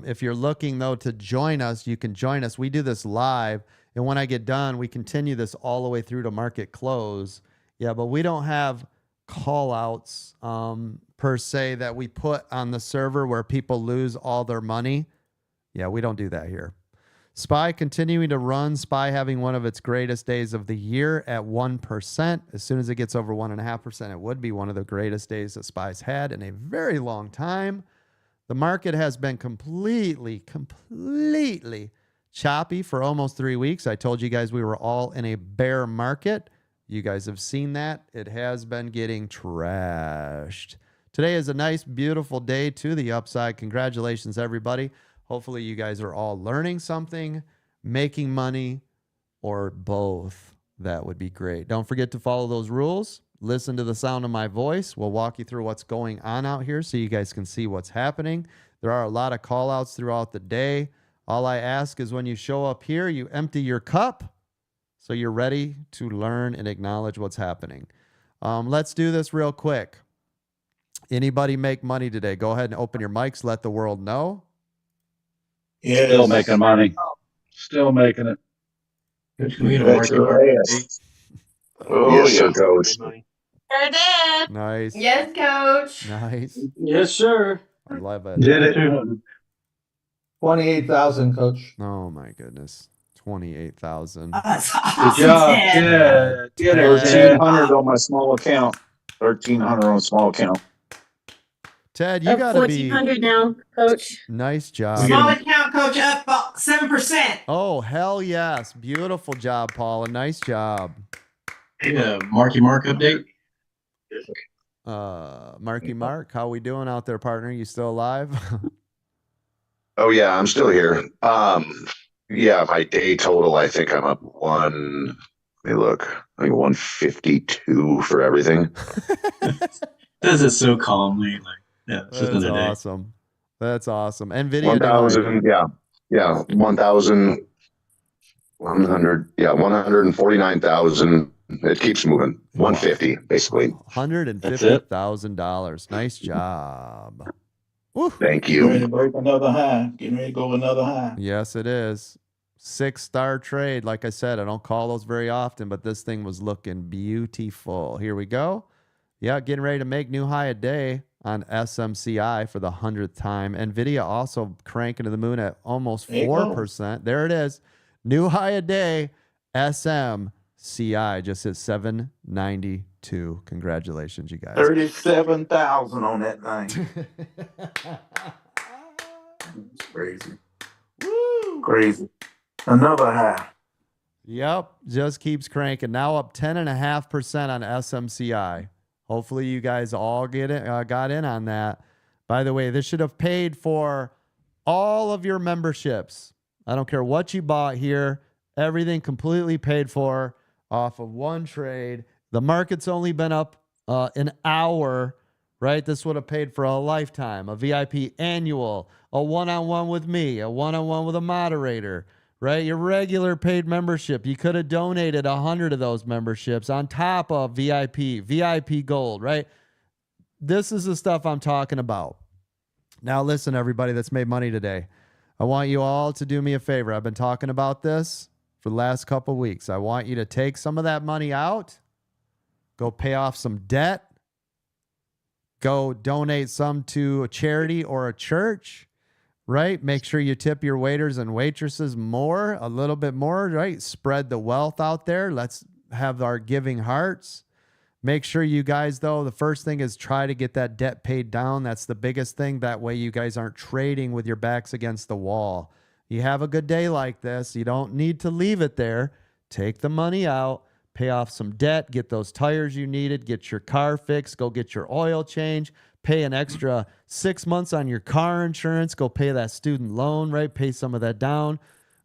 S1: If you're looking though to join us, you can join us. We do this live, and when I get done, we continue this all the way through to market close. Yeah, but we don't have call outs per se that we put on the server where people lose all their money. Yeah, we don't do that here. SPY continuing to run, SPY having one of its greatest days of the year at 1%. As soon as it gets over 1.5%, it would be one of the greatest days that SPY's had in a very long time. The market has been completely choppy for almost 3 weeks. I told you guys we were all in a bear market. You guys have seen that. It has been getting trashed. Today is a nice, beautiful day to the upside. Congratulations, everybody. Hopefully you guys are all learning something, making money, or both. That would be great. Don't forget to follow those rules. Listen to the sound of my voice. We'll walk you through what's going on out here so you guys can see what's happening. There are a lot of call outs throughout the day. All I ask is when you show up here, you empty your cup so you're ready to learn and acknowledge what's happening. Let's do this real quick. Anybody make money today? Go ahead and open your mics. Let the world know.
S20: Yes.
S7: Still making money. Still making it.
S23: Coach, can we get a market update?
S10: Oh, yes, sir, Coach.
S9: Sure did.
S1: Nice.
S21: Yes, Coach.
S1: Nice.
S14: Yes, sir.
S1: I love it.
S6: Did it.
S3: 28,000, Coach.
S1: Oh my goodness. 28,000.
S17: That's
S6: Good
S17: awesome,
S6: job.
S17: Ted.
S6: Yeah. Get it,
S1: Ted.
S6: Ted.
S16: 1,300 on my small account. 1,300 on small account.
S1: Ted, you got to be
S9: 1,400 now, Coach.
S1: nice job.
S17: Small account, Coach, up about 7%.
S1: Oh, hell yes. Beautiful job, Paula. Nice job.
S23: Yeah, Marky Mark update.
S1: Marky Mark, how we doing out there, partner? You still alive?
S10: Oh yeah, I'm still here. Yeah, my day total, I think I'm up let me look, I think 152 for everything.
S23: Does it so calmly, like yeah, it's just
S1: That's
S23: in a day.
S1: awesome. That's awesome. NVIDIA
S10: 1,000, yeah, 149,000. It keeps moving. 150, basically.
S1: $150,000. Nice job. Woo.
S10: Thank
S20: Getting ready
S10: you.
S20: to break another high. Getting ready to go another high.
S1: Yes, it is. 6-star trade. Like I said, I don't call those very often, but this thing was looking beautiful. Here we go. Yeah, getting ready to make new high a day on SMCI for the 100th time. NVIDIA also cranking to the moon at almost 4%. There it is. New high a day. SMCI just hit 792. Congratulations, you guys.
S20: 37,000 on that thing. It's crazy.
S1: Woo!
S20: Crazy. Another high.
S1: Yep, just keeps cranking. Now up 10.5% on SMCI. Hopefully you guys all got in on that. By the way, this should have paid for all of your memberships. I don't care what you bought here. Everything completely paid for off of one trade. The market's only been up an hour, right? This would have paid for a lifetime, a VIP annual, a one-on-one with me, a one-on-one with a moderator, right? Your regular paid membership. You could have donated 100 of those memberships on top of VIP Gold, right? This is the stuff I'm talking about. Now, listen, everybody that's made money today. I want you all to do me a favor. I've been talking about this for the last couple of weeks. I want you to take some of that money out, go pay off some debt, go donate some to a charity or a church, right? Make sure you tip your waiters and waitresses more, a little bit more, right? Spread the wealth out there. Let's have our giving hearts. Make sure you guys, though, the first thing is try to get that debt paid down. That's the biggest thing. That way you guys aren't trading with your backs against the wall. You have a good day like this. You don't need to leave it there. Take the money out, pay off some debt, get those tires you needed, get your car fixed, go get your oil change, pay an extra 6 months on your car insurance, go pay that student loan, right? Pay some of that down.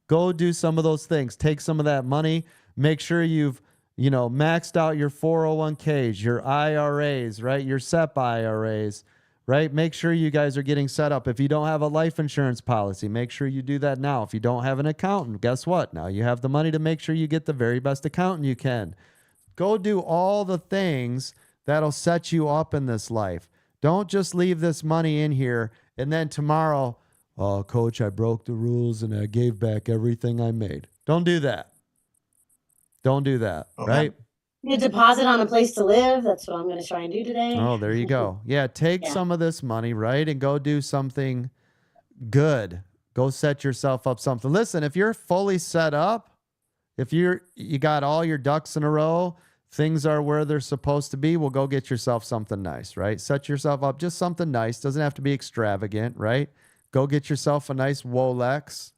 S1: Go do some of those things. Take some of that money. Make sure you've maxed out your 401ks, your IRAs, right? Your SEP IRAs, right? Make sure you guys are getting set up. If you don't have a life insurance policy, make sure you do that now. If you don't have an accountant, guess what? Now you have the money to make sure you get the very best accountant you can. Go do all the things that'll set you up in this life. Don't just leave this money in here and then tomorrow, oh, coach, I broke the rules and I gave back everything I made. Don't do that. Don't do that, right?
S9: A deposit on a place to live. That's what I'm going to try and do today.
S1: Oh, there you go. Yeah, take some of this money, right, and go do something good. Go set yourself up something. Listen, if you're fully set up, if you got all your ducks in a row, things are where they're supposed to be, well, go get yourself something nice, right? Set yourself up, just something nice. Doesn't have to be extravagant, right? Go get yourself a nice Rolex,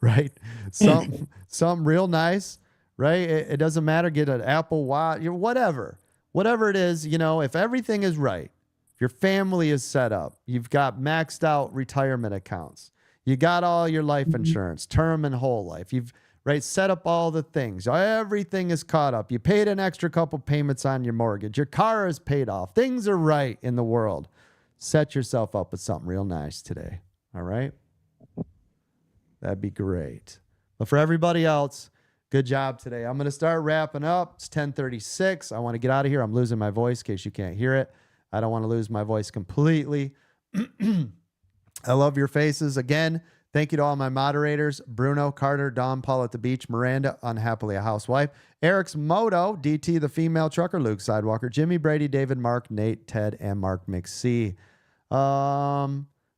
S1: right? Something real nice, right? It doesn't matter. Get an Apple Watch, whatever it is, if everything is right, if your family is set up, you've got maxed out retirement accounts, you got all your life insurance, term and whole life, you've set up all the things, everything is caught up, you paid an extra couple payments on your mortgage, your car is paid off, things are right in the world. Set yourself up with something real nice today. All right? That'd be great. But for everybody else, good job today. I'm going to start wrapping up. It's 10:36. I want to get out of here. I'm losing my voice in case you can't hear it. I don't want to lose my voice completely. I love your faces. Again, thank you to all my moderators: Bruno, Carter, Don, Paul at the beach, Miranda, unhappily a housewife, Eric's Moto, DT, the female trucker, Luke Sidewalker, Jimmy, Brady, David, Mark, Nate, Ted, and Mark McC.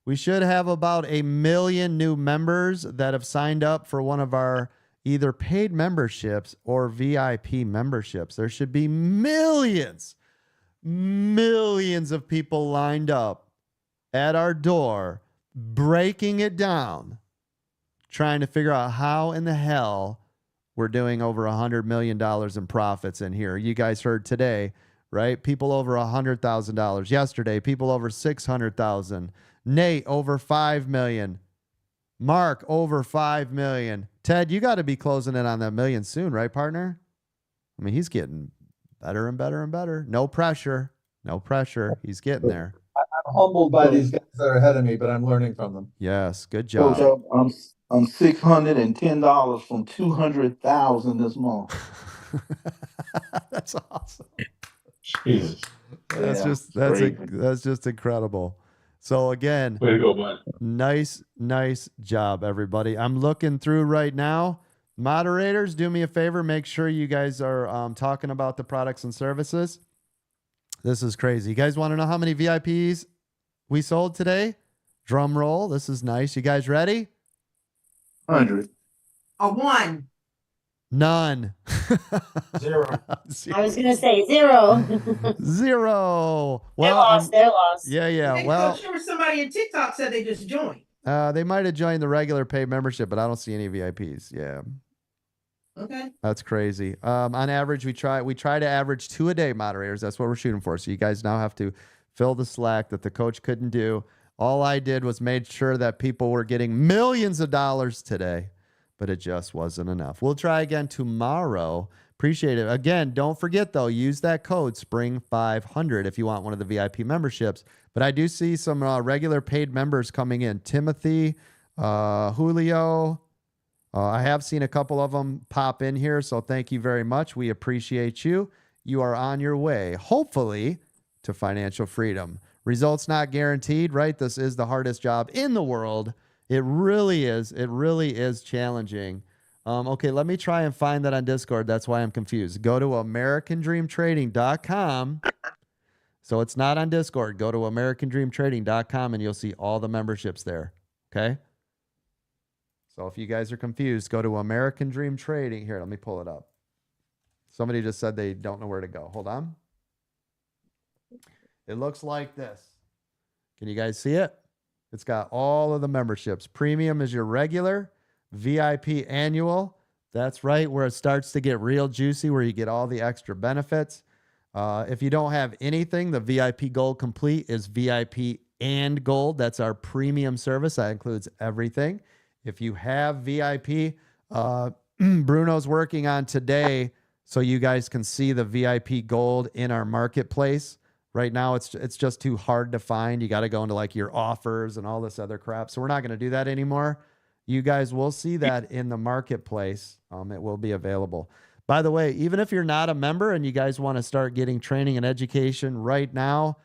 S1: We should have about 1 million new members that have signed up for one of our either paid memberships or VIP memberships. There should be millions of people lined up at our door, breaking it down, trying to figure out how in the hell we're doing over $100 million in profits in here. You guys heard today, right? People over $100,000 yesterday, people over 600,000, Nate over 5 million, Mark over 5 million. Ted, you got to be closing in on that million soon, right, partner? I mean, he's getting better and better and better. No pressure. He's getting there.
S3: I'm humbled by these guys that are ahead of me, but I'm learning from them.
S1: Yes, good job.
S20: Coach, I'm $610 from 200,000 this month.
S1: That's awesome.
S20: Jesus.
S1: That's
S20: crazy.
S1: that's just incredible. So again,
S13: Way to go, bud.
S1: nice job, everybody. I'm looking through right now. Moderators, do me a favor. Make sure you guys are talking about the products and services. This is crazy. You guys want to know how many VIPs we sold today? Drum roll. This is nice. You guys ready?
S20: 100.
S17: A 1.
S1: None.
S20: 0.
S9: I was gonna say 0.
S1: 0.
S9: They're
S1: Well,
S9: lost. They're lost.
S1: yeah.
S17: Hey,
S1: Well,
S17: Coach, there was somebody in TikTok said they just joined.
S1: they might have joined the regular paid membership, but I don't see any VIPs. Yeah.
S17: Okay.
S1: That's crazy. On average, we try to average 2 a day, moderators. That's what we're shooting for. So you guys now have to fill the slack that the coach couldn't do. All I did was made sure that people were getting millions of dollars today, but it just wasn't enough. We'll try again tomorrow. Appreciate it. Again, don't forget though, use that code SPRING500 if you want one of the VIP memberships. But I do see some regular paid members coming in. Timothy, Julio. I have seen a couple of them pop in here, so thank you very much. We appreciate you. You are on your way, hopefully, to financial freedom. Results not guaranteed, right? This is the hardest job in the world. It really is. It really is challenging. Okay, let me try and find that on Discord. That's why I'm confused. Go to AmericanDreamTrading.com. So it's not on Discord. Go to AmericanDreamTrading.com and you'll see all the memberships there. Okay? So if you guys are confused, go to American Dream Trading. Here, let me pull it up. Somebody just said they don't know where to go. Hold on. It looks like this. Can you guys see it? It's got all of the memberships. Premium is your regular. VIP annual. That's right, where it starts to get real juicy, where you get all the extra benefits. If you don't have anything, the VIP Gold Complete is VIP and Gold. That's our premium service. That includes everything. If you have VIP, Bruno's working on today so you guys can see the VIP Gold in our marketplace. Right now, it's just too hard to find. You got to go into like your offers and all this other crap. So we're not going to do that anymore. You guys will see that in the marketplace. It will be available. By the way, even if you're not a member and you guys want to start getting training and education right now,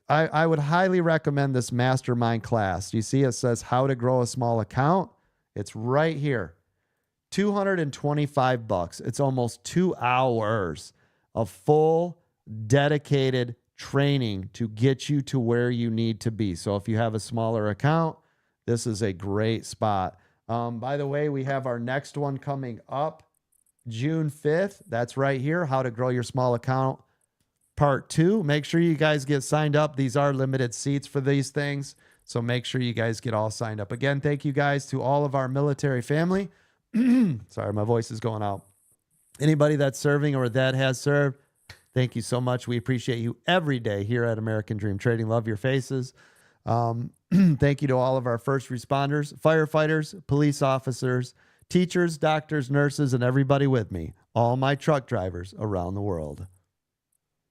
S1: I would highly recommend this mastermind class. You see, it says how to grow a small account. It's right here. $225. It's almost 2 hours of full dedicated training to get you to where you need to be. So if you have a smaller account, This is a great spot. By the way, we have our next one coming up June 5th. That's right here. How to grow your small account part 2. Make sure you guys get signed up. These are limited seats for these things. So make sure you guys get all signed up. Again, thank you guys to all of our military family. Sorry, my voice is going out. Anybody that's serving or that has served, thank you so much. We appreciate you every day here at American Dream Trading. Love your faces. Thank you to all of our first responders, firefighters, police officers, teachers, doctors, nurses, and everybody with me. All my truck drivers around the world.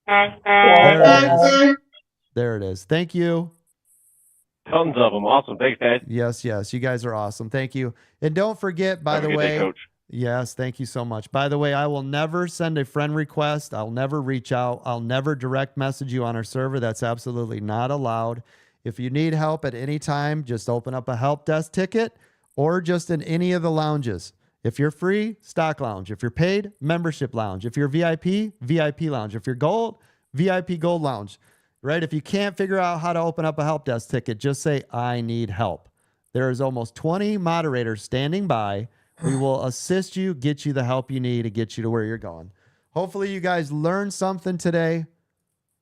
S1: There it is. There it is. Thank you.
S5: Tons of them. Awesome. Thanks, guys.
S1: Yes, yes. You guys are awesome. Thank you. And don't forget, by the way,
S5: Coach.
S1: yes, thank you so much. By the way, I will never send a friend request. I'll never reach out. I'll never direct message you on our server. That's absolutely not allowed. If you need help at any time, just open up a help desk ticket or just in any of the lounges. If you're free, stock lounge. If you're paid, membership lounge. If you're VIP, VIP lounge. If you're gold, VIP gold lounge. Right? If you can't figure out how to open up a help desk ticket, just say, I need help. There is almost 20 moderators standing by. We will assist you, get you the help you need to get you to where you're going. Hopefully you guys learned something today.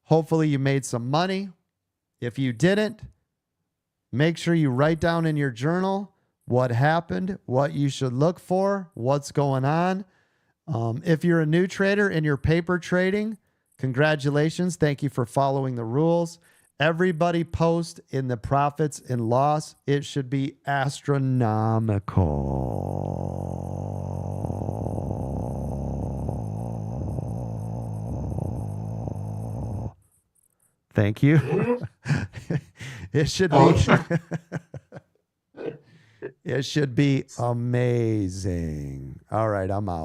S1: Hopefully you made some money. If you didn't, make sure you write down in your journal what happened, what you should look for, what's going on. If you're a new trader and you're paper trading, congratulations. Thank you for following the rules. Everybody post in the profits and loss. It should be astronomical. Thank you. It should be it should be amazing. All right, I'm out.